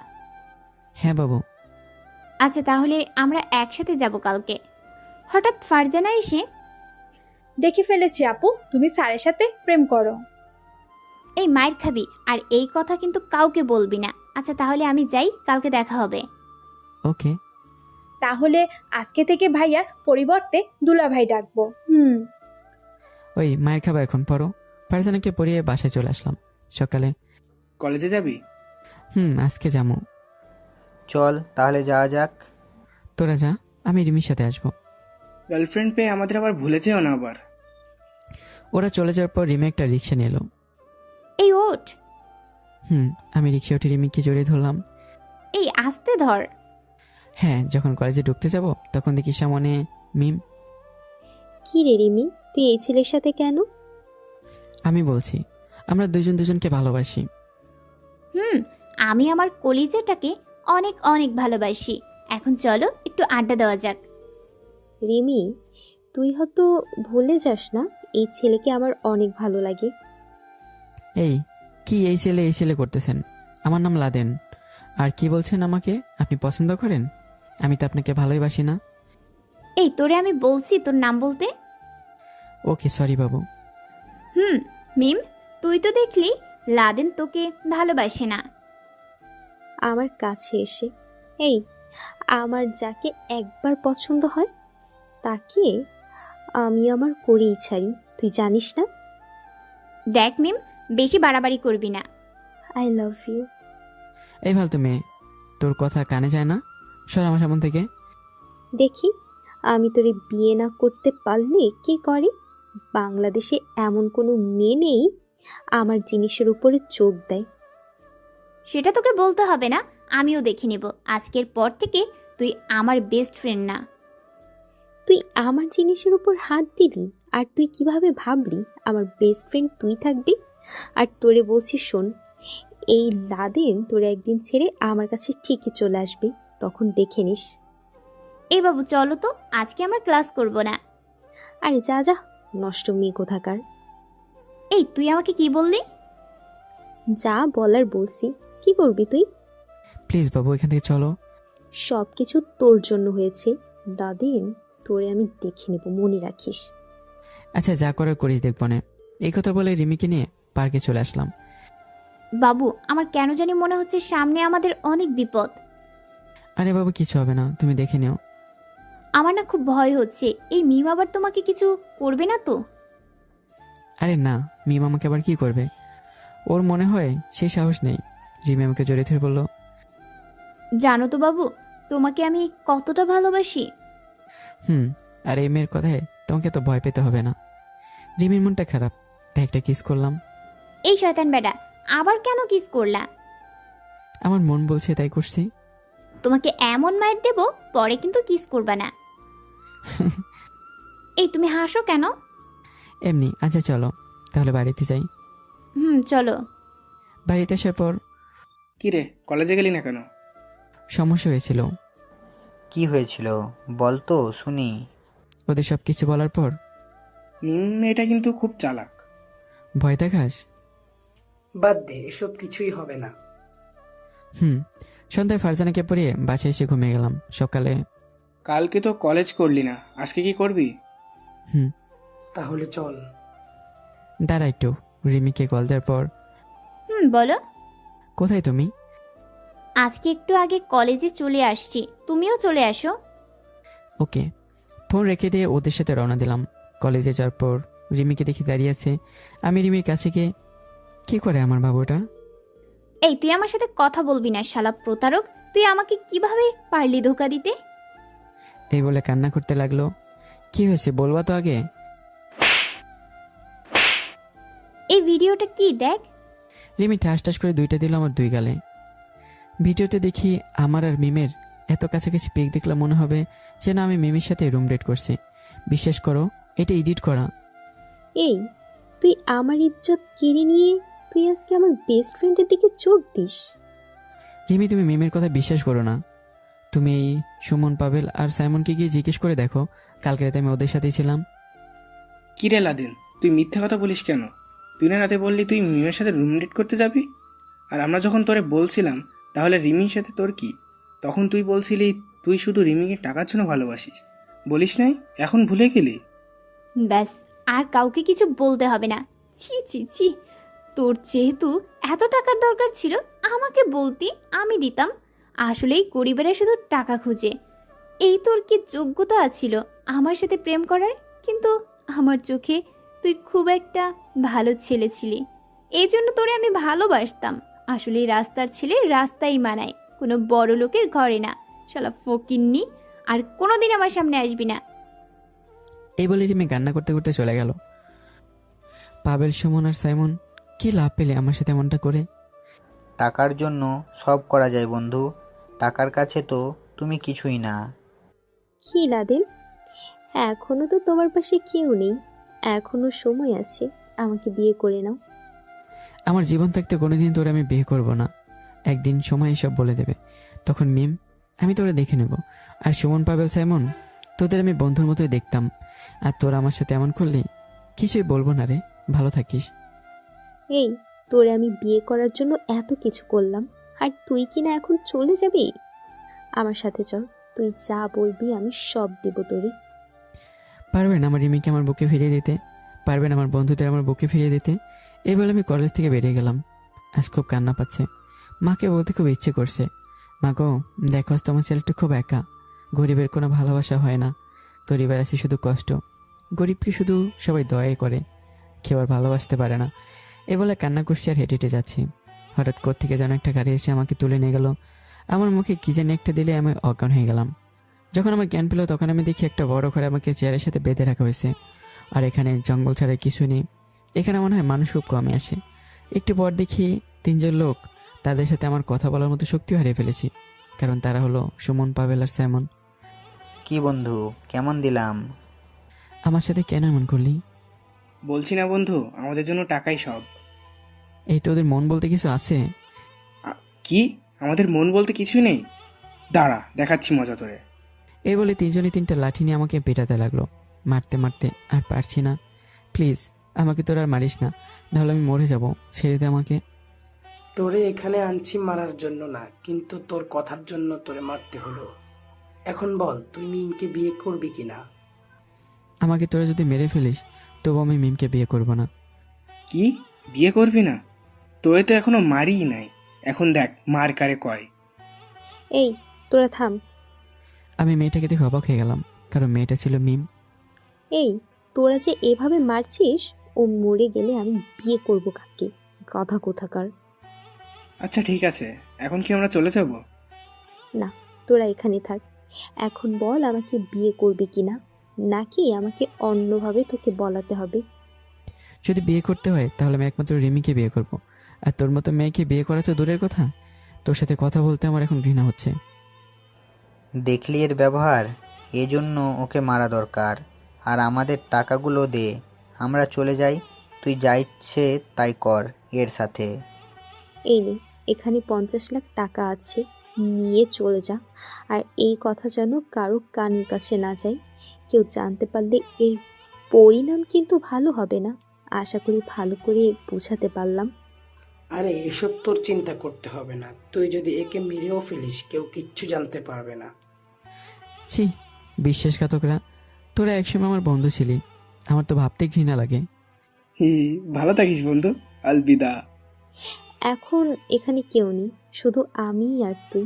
হ্যাঁ বাবু। আচ্ছা তাহলে আমরা একসাথে যাব কালকে। হঠাৎ ফারজানা এসে, দেখে ফেলেছি আপু, তুমি স্যারের সাথে প্রেম করো। এই মায়ের খাবি, আর এই কথা কিন্তু কাউকে বলবি না। আচ্ছা তাহলে আমি যাই, কালকে দেখা হবে। ওকে। তাহলে আজকে থেকে ভাইয়ার পরিবর্তে দুলা ভাই ডাকবো। ওই মায়ের খাবার এখন পড়ো। ফারজানাকে পড়িয়ে বাসায় চলে আসলাম। সকালে কলেজে যাবি? আজকে যাবো। চল তাহলে যাওয়া যাক। তোরা যা, আমি রিমির সাথে আসবো। গার্লফ্রেন্ড পেয়ে আমাদের আবার ভুলে যেও না আবার। ওরা চলে যাওয়ার পর রিমি একটা রিক্সা নিয়ে এলো। এই ওঠ। আমি রিক্সা উঠে রিমিকে জড়িয়ে ধরলাম। এই আস্তে ধর। হ্যাঁ, যখন কলেজে ঢুকতে যাব তখন দেখি সামনে মিম। কি রে রিমি, তুই এই ছেলের সাথে কেন? আমি বলছি, আমরা দুজন দুজনকে ভালোবাসি। আমি আমার কলিজাটাকে অনেক অনেক ভালোবাসি। এখন চলো একটু আড্ডা দেওয়া যাক। রিমি, তুই হয়তো ভুলে যাস না, এই ছেলেকে আমার অনেক ভালো লাগে। এই কি এই ছেলে করতেছেন? আমার নাম লাদেন। আর কি বলছেন আমাকে আপনি পছন্দ করেন? আমি তো আপনাকে ভালোই বাসি না। এই তোরে আমি বলছি তোর নাম বলতে। ওকে সরি বাবু। মিম, তুই তো দেখলি লাদেন তোকে ভালোবাসে না। আমার কাছে এসে, এই আমার যাকে একবার পছন্দ হয় তাকে আমি আমার করেই ছাড়ি, তুই জানিস না? দেখ মিম, বেশি বাড়াবাড়ি করবি না। I love you. এই ফালতু মেয়ে, তোর কথা কানে যায় না, সর আমার সামনে থেকে। দেখি আমি তোরে বিয়ে না করতে পারলে কি করে। বাংলাদেশে এমন কোনো মেয়ে নেই আমার জিনিসের উপরে চোখ দেয়। সেটা তোকে বলতে হবে না, আমিও দেখে নেব। আজকের পর থেকে তুই আমার বেস্ট ফ্রেন্ড না। তুই আমার জিনিসের উপর হাত দিলি, আর তুই কিভাবে ভাবলি আমার বেস্ট ফ্রেন্ড তুই থাকবি? আর তোরে বলছি শোন, এই লাদেন তোরে একদিন ছেড়ে আমার কাছে ঠিকই চলে আসবে, তখন দেখে নিস। এই বাবু চলো তো, আজকে আমরা ক্লাস করব না। আরে যা যা, নষ্ট মেয়ে কোথাকার। এই তুই আমাকে কি বললি? যা বলার বলছি, কি করবি তুই? প্লিজ বাবু, এখান থেকে চলো। সব কিছু তোর জন্য হয়েছে দাদিন, তোরে আমি দেখে নেব, মনে রাখিস। আচ্ছা যা করার করিস, দেখবো না। এই কথা বলে রিমিকে নিয়ে পার্কে চলে আসলাম। বাবু আমার কেন জানি মনে হচ্ছে সামনে আমাদের অনেক বিপদ। আরে বাবু কিছু হবে না, তুমি দেখে নিও। আমার না খুব ভয় হচ্ছে, এই মিম আবার তোমাকে কিছু করবে না তো? আরে না, মিম আমাকে আবার কি করবে? ওর মনে হয় সেই সাহস নেই। রিমি আমাকে জড়িয়ে ধরে বলল, জানো তো বাবু, তোমাকে আমি কতটা ভালোবাসি। আর এই মেয়ের কথায় তোমাকে তো ভয় পেতে হবে না। রিমির মনটা খারাপ, তাই একটা কিস করলাম। এই শয়তান বেটা, আবার কেন কিস করলা? আমার মন বলছে তাই করছি। তোমাকে এমন মাইর দেব, পরে কিন্তু কিস করবা না। এই তুমি হাসো কেন? এমনি। আচ্ছা চলো তাহলে বাড়িতে যাই। চলো। বাড়িতে আসার পর কি রে, কলেজে গেলি না কেন? সমস্যা হয়েছিল। কি হয়েছিল বল তো শুনি। ওদের সব কিছু বলার পর মেয়েটা কিন্তু খুব চালাক। ভয় দেখাস? বাদ দে, এসব কিছুই হবে না। সন্ধ্যায় ফারজানাকে পড়িয়ে বাসায় এসে ঘুমিয়ে গেলাম। সকালে কালকে তো কলেজ করলি না, আজকে কি করবি? তাহলে চল। দাঁড়া একটু। রিমিকে কল দেওয়ার পর, বলো। কোথায় তুমি? আজকে একটু আগে কলেজে চলে আসছি, তুমিও চলে আসো। ওকে। ফোন রেখে দিয়ে ওদের সাথে রওনা দিলাম। কলেজে যাওয়ার পর রিমিকে দেখি দাঁড়িয়ে আছে। আমি রিমির কাছে গিয়ে, কি করে আমার বাবুটা? এই তুই আমার সাথে কথা বলবি না শালা প্রতারক, তুই আমাকে কিভাবে পারলি ধোকা দিতে? এই বলে কান্না করতে লাগলো। কি হয়েছে বলবা তো আগে। এই ভিডিওটা কি দেখ। রিমি ঠাস ঠাস করে দুইটা দিল আমার দুই গালে। ভিডিওতে দেখি আমার আর মিমের এত কাছাকাছি পিক দেখলে মনে হবে যেন আমি মিমের সাথে রুম ডেট করছি। বিশ্বাস করো, এটা এডিট করা। এই তুই আমার ইজ্জত কেড়ে নিয়ে তুই আজকে আমার বেস্ট ফ্রেন্ডের দিকে চোখ দিস? রিমি, তুমি মিমের কথা বিশ্বাস করো না। তুমি এই সুমন, পাবেল আর সাইমনকে গিয়ে জিজ্ঞেস করে দেখো, কালকে রাতে আমি ওদের সাথেই ছিলাম। কি রে লাদেন, তুই মিথ্যে কথা বলিস কেন? তুই না রাতে বললি তুই মিমের সাথে রুম ডেট করতে যাবি। আর আমরা যখন তোরে বলছিলাম তাহলে রিমির সাথে তোর কি, তখন তুই বলছিলি তুই শুধু রিমিকে টাকার জন্য ভালোবাসিস, বলিস নাই? এখন ভুলে গেলি? ব্যাস, আর কাউকে কিছু বলতে হবে না। ছি ছি ছি, তোর যেহেতু এত টাকার দরকার ছিল আমাকে বলতি, আমি দিতাম। আসলেই গরিবেরা শুধু টাকা খুঁজে। এই তোর কি যোগ্যতা ছিল আমার সাথে প্রেম করার? কিন্তু আমার চোখে তুই খুব একটা ভালো ছেলে ছিলি, এই জন্য তোরে আমি ভালোবাসতাম। আসলে রাস্তার ছেলে রাস্তাই মানায়, কোনো বড় লোকের ঘরে না। শালা ফকিন্নি, আর কোনোদিন আমার সামনে আসবি না। এই বলে রিমি কান্না করতে করতে চলে গেল। পাবেল, সুমন আর সাইমন কি লাভ পেলে আমার সাথে এমনটা করে? টাকার জন্য সব করা যায় বন্ধু, টাকার কাছে তো তুমি কিছুই না। কি লাদেন, এখনো তো তোমার পাশে কেউ নেই, এখনো সময় আছে, আমাকে বিয়ে করে নাও। আমার জীবন থাকতে কোনোদিন তোরে আমি বিয়ে করব না। একদিন সময় এসব বলে দেবে, তখন মিম আমি তোরে দেখে নেব। আর সুমন, পাবেল, সাইমন তোদের আমি বন্ধুর মতোই দেখতাম। আর তোরা আমার সাথে এমন করলি, কিছুই বলবো না রে, ভালো থাকিস। এই তোরে আমি বিয়ে করার জন্য এত কিছু করলাম, আর তুই কি না এখন চলে যাবি? আমার সাথে চল, তুই যা বলবি আমি সব দেব তোরে। পারবেন আমার রিমিকে আমার বুকে ফিরিয়ে দিতে? পারবেন আমার বন্ধুদের আমার বুকে ফিরিয়ে দিতে? এই বলে আমি কলেজ থেকে বেরিয়ে গেলাম। আজ খুব কান্না পাচ্ছে। মাকে বলতে খুব ইচ্ছে করছে, মা গো দেখো তোমার ছেলেটা খুব একা, গরিবের কোনো ভালোবাসা হয় না, গরিবের আছে শুধু কষ্ট, গরিবকে শুধু সবাই দয়াই করে, কেউ আর ভালোবাসতে পারে না। এ বলে কান্না করছি আর হেঁটে হেঁটে যাচ্ছি। হঠাৎ কোত্থেকে যেন একটা গাড়ি এসে আমাকে তুলে নিয়ে গেল। আমার মুখে কি জানি একটা দিলে আমি অজ্ঞান হয়ে গেলাম। যখন আমার জ্ঞান পেল তখন আমি দেখি একটা বড় ঘরে আমাকে চেয়ারের সাথে বেঁধে রাখা হয়েছে। আর এখানে জঙ্গল ছাড়া কিছু নেই, এখানে মনে হয় মানুষ খুব কমই আসে। একটু পর দেখি তিনজন লোক, তাদের সাথে আমার কথা বলার মতো শক্তিও হারিয়ে ফেলেছি, কারণ তারা হলো সুমন, পাবেল আর সাইমন। কি বন্ধু, কেমন দিলাম? আমার সাথে কেন এমন করলি? বলছি না বন্ধু, আমাদের জন্য টাকাই সব। এই তো ওদের মন বলতে কিছু আছে? কি আমাদের মন বলতে কিছুই নেই? দাঁড়া, দেখাচ্ছি মজা তোরে। এই বলে তিনজনে তিনটা লাঠি নিয়ে আমাকে পেটাতে লাগলো। মারতে মারতে আর পারছি না। প্লিজ আমাকে তোর আর মারিস না, নাহলে আমি মরে যাব, ছেড়ে দে আমাকে। তোরে এখানে আনছি মারার জন্য না, কিন্তু তোর কথার জন্য তোরে মারতে হলো। এখন বল, তুই মিমকে বিয়ে করবি কিনা? আমাকে তোরা যদি মেরে ফেলিস তবু আমি মিমকে বিয়ে করব না। কি বিয়ে করবি না? তোরে তো এখনো মারিই নাই, এখন দেখ মার কারে কয়। এই তোরা থাম। আমি মেয়েটাকে দেখে অবাক হয়ে গেলাম। কারণ মেয়েটা ছিল মিম। এই তোরা যে এভাবে মারছিস, ও মরে গেলে আমি বিয়ে করব কাকে? গাধা কোথাকার। আচ্ছা ঠিক আছে, এখন কি আমরা চলে যাব? না, তোরা এখানে থাক। এখন বল আমাকে বিয়ে করবি কিনা, নাকি আমাকে অন্যভাবে তোকে বলাতে হবে? যদি বিয়ে করতে হয় তাহলে আমি একমাত্র রিমিকে বিয়ে করব। আর তোর মতো মেয়েকে বিয়ে করা তো দূরের কথা, তোর সাথে কথা বলতে আমার এখন ঘৃণা হচ্ছে। দেখলি এর ব্যবহার? এজন্য ওকে মারা দরকার। আর আমাদের টাকাগুলো দে, আমরা চলে যাই। তুই যা ইচ্ছে তাই কর এর সাথে। এই নে, এখানে 50 লাখ টাকা আছে, নিয়ে চলে যা। আর এই কথা যেন কারো কানের কাছে না যায়। কেউ জানতে পারলে এর পরিণাম কিন্তু ভালো হবে না। আশা করি ভালো করে বোঝাতে পারলাম। আরে এসব তোর চিন্তা করতে হবে না, তুই যদি একে মেরেও ফেলিস কেউ কিচ্ছু জানতে পারবে না। ছি, বিশ্বাসঘাতকরা, তোরা একসময় আমার বন্ধু ছিলি, আমার তো ভাবতে ঘৃণা লাগে। হি, ভালো থাকিস বন্ধু। আলবিদা। এখন এখানে কেউ নেই, শুধু আমি আর তুই।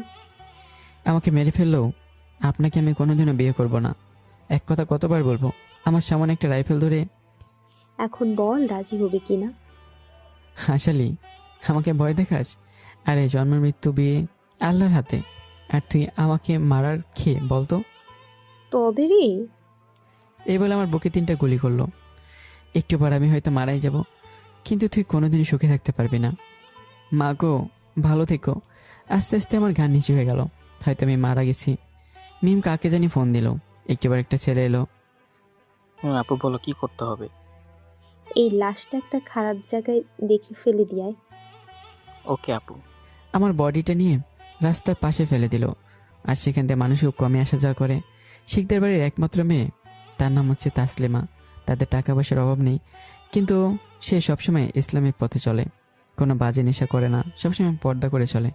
আমাকে মেরে ফেললেও আপনাকে আমি কোনোদিনও বিয়ে করব না। এক কথা কতবার বলবো? আমার সামনে একটা রাইফেল ধরে এখন বল রাজি হবে কিনা। হাসালি, আমাকে ভয় দেখাস? আরে জন্ম মৃত্যু বিয়ে আল্লাহর হাতে, আর তুই আমাকে মারার খেয়ে বলতো। তবে রে, এই বলে আমার বুকে 3টা গুলি করলো। একটু পর আমি হয়তো মারাই যাব, কিন্তু তুই কোনোদিনই সুখে থাকতে পারবি না। মা গো, ভালো থেকো। আস্তে আস্তে আমার ঘাড় নিচু হয়ে গেল, হয়তো আমি মারা গেছি। মিম কাকে জানি ফোন দিল, একটিবার একটা ছেলে এলো। আপু বলো কি করতে হবে? এই লাশটা একটা খারাপ জায়গায় দেখে ফেলে দিয়ায়। ওকে আপু। আমার বডিটা নিয়ে রাস্তার পাশে ফেলে দিল, আর সেখান থেকে মানুষও কমে আসা যাওয়া করে। শিখদের বাড়ির একমাত্র মেয়ে, তার নাম হচ্ছে তাসলিমা। তাদের টাকা পয়সার অভাব নেই, কিন্তু সে সবসময় ইসলামিক পথে চলে, কোনো বাজে নেশা করে না, সবসময় পর্দা করে চলে।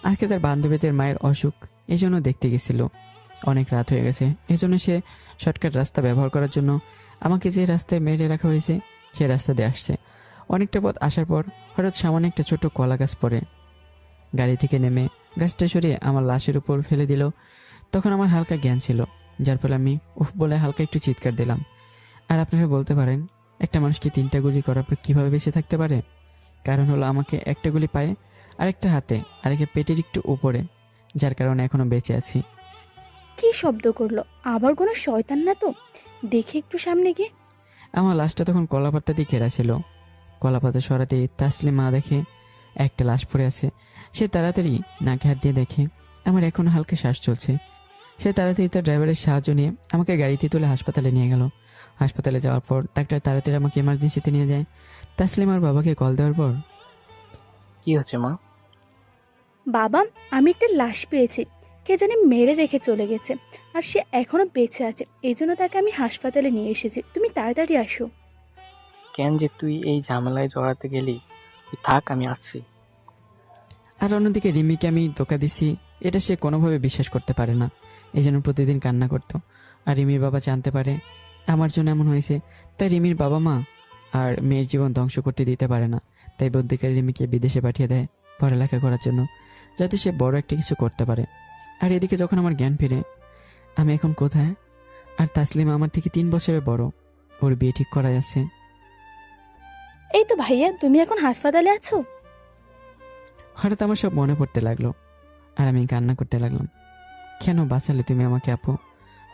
আজকে তার বান্ধবীদের মায়ের অসুখ, এই জন্য দেখতে গেছিল। অনেক রাত হয়ে গেছে, এই জন্য সে শর্টকাট রাস্তা ব্যবহার করার জন্য আমাকে যে রাস্তায় মেরে রাখা হয়েছে সে রাস্তা দিয়ে আসছে। অনেকটা পথ আসার পর হঠাৎ সামনে একটা ছোট কলা গাছ পড়ে। গাড়ি থেকে নেমে গাছটা সরিয়ে আমার লাশের উপর ফেলে দিল। তখন আমার হালকা জ্ঞান ছিল, যার ফলে আমি উফ বলে হালকা একটু চিৎকার দিলাম। আর আপনারা বলতে পারেন, একটা মানুষকে 3টা গুলি করার পর কীভাবে বেঁচে থাকতে পারে? কারণ হলো আমাকে একটা গুলি পায়ে, আরেকটা হাতে, আরেকটা পেটের একটু উপরে, যার কারণে এখনো বেঁচে আছি। কি শব্দ করলো? আবার কোনো শয়তান না তো? দেখে একটু সামনে গিয়ে। আমার লাশটা তখন কলাপাতা দিয়ে ঘেরা ছিল। কলাপাতা সরাতে তাসলিমা দেখে একটা লাশ পড়ে আছে। সে তাড়াতাড়ি নাকে হাত দিয়ে দেখে আমার এখনো হালকা শ্বাস চলছে। সে তাড়াতাড়ি তার ড্রাইভারের সাহায্য নিয়ে আমাকে গাড়িতে তুলে হাসপাতালে নিয়ে গেল। হাসপাতালে যাওয়ার পর ডাক্তার তাড়াতাড়ি আমাকে এমার্জেন্সিতে নিয়ে যায়। তাসলিমার বাবাকে কল দেওয়ার পর, কি হচ্ছে মা? বাবা, আমি একটা লাশ পেয়েছি, কে জানি মেরে রেখে চলে গেছে, আর সে এখনো বেঁচে আছে। এই জন্য তাকে আমি হাসপাতালে নিয়ে এসেছি, তুমি তাড়াতাড়ি আসো। কেন যে তুই এই ঝামেলায় জড়াতে গেলি? তুই থাক, আমি আসছি। আর অন্যদিকে রিমিকে আমি ধোঁকা দিছি, এটা সে কোনোভাবে বিশ্বাস করতে পারে না। এই জন্য প্রতিদিন কান্না করতো। আর রিমির বাবা জানতে পারে আমার জন্য এমন হয়েছে, তাই রিমির বাবা মা আর মেয়ের জীবন ধ্বংস করতে দিতে পারে না। তাই বুদ্ধিকারী রিমিকে বিদেশে পাঠিয়ে দেয় পড়ালেখা করার জন্য, যাতে সে বড় একটা কিছু করতে পারে। আর এদিকে যখন আমার জ্ঞান ফিরে, আমি এখন কোথায়? আর তাসলিমা আমার থেকে 3 বছরের বড়, ওর বিয়ে ঠিক করা আছে। এই তো ভাইয়া, তুমি এখন হাসপাতালে আছো? হঠাৎ আমার সব মনে পড়তে লাগলো, আর আমি কান্না করতে লাগলাম। কেন বাঁচালে তুমি আমাকে আপু?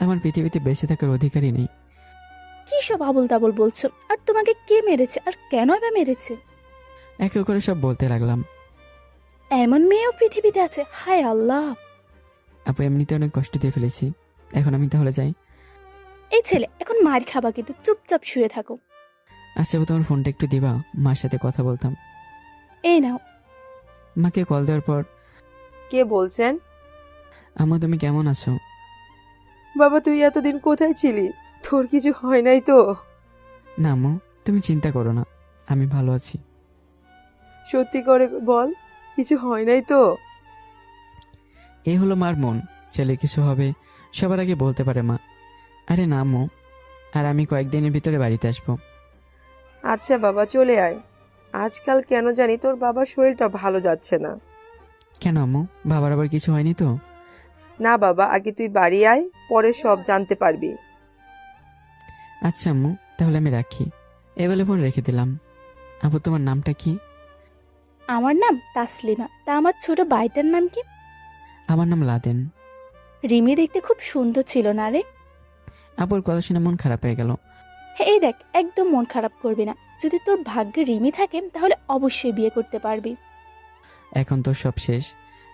আমার পৃথিবীতে বেঁচে থাকার অধিকারই নেই। কি সব আবল তাবল বলছো? আর তোমাকে কে মেরেছে, আর কেন বা মেরেছে? একে করে সব বলতে লাগলাম। এমন মেয়েও পৃথিবীতে আছে? হায় আল্লাহ! আপু এমনিতে অনেক কষ্ট দিয়ে ফেলেছি, এখন আমি তাহলে যাই? এই ছেলে, এখন মার খাবা কিন্তু, চুপচাপ শুয়ে থাকো। আচ্ছা আপু, তোমার ফোনটা একটু দিবা, মার সাথে কথা বলতাম। এই নাও। মাকে কল দেওয়ার পর, কে বলছেন? আম্মু তুমি কেমন আছো? বাবা তুই এতদিন কোথায় ছিলি? তোর কিছু হয় নাই তো? না আম্মু, তুমি চিন্তা করো না, আমি ভালো আছি। সত্যি করে বল, কিছু হয় নাই তো? এই হলো মার মন, ছেলের কিছু হবে সবার আগে বলতে পারে মা। আরে না আম্মু, আর আমি কয়েকদিনের ভিতরে বাড়িতে আসবো। আচ্ছা বাবা, চলে আয়। আজকাল কেন জানি তোর বাবার শরীরটা ভালো যাচ্ছে না। কেন আম্মু, বাবার আবার কিছু হয়নি তো? না বাবা, আগে তুই বাড়ি আয়, পরে সব জানতে পারবি। আচ্ছা আম্মু, তাহলে আমি রাখি। এ বলে ফোন রেখে দিলাম। আপু, তোমার নামটা কি? আমার নাম তাসলিমা। তা আমার ছোট ভাইটার নাম কি? আমার নাম লাদেন। রিমি দেখতে খুব সুন্দর ছিল না রে? আপুর কথা শুনে মন খারাপ হয়ে গেল। এই দেখ, একদম মন খারাপ করবি না। যদি তোর ভাগ্যে রিমি থাকে তাহলে অবশ্যই বিয়ে করতে পারবি। এখন তো সব শেষ,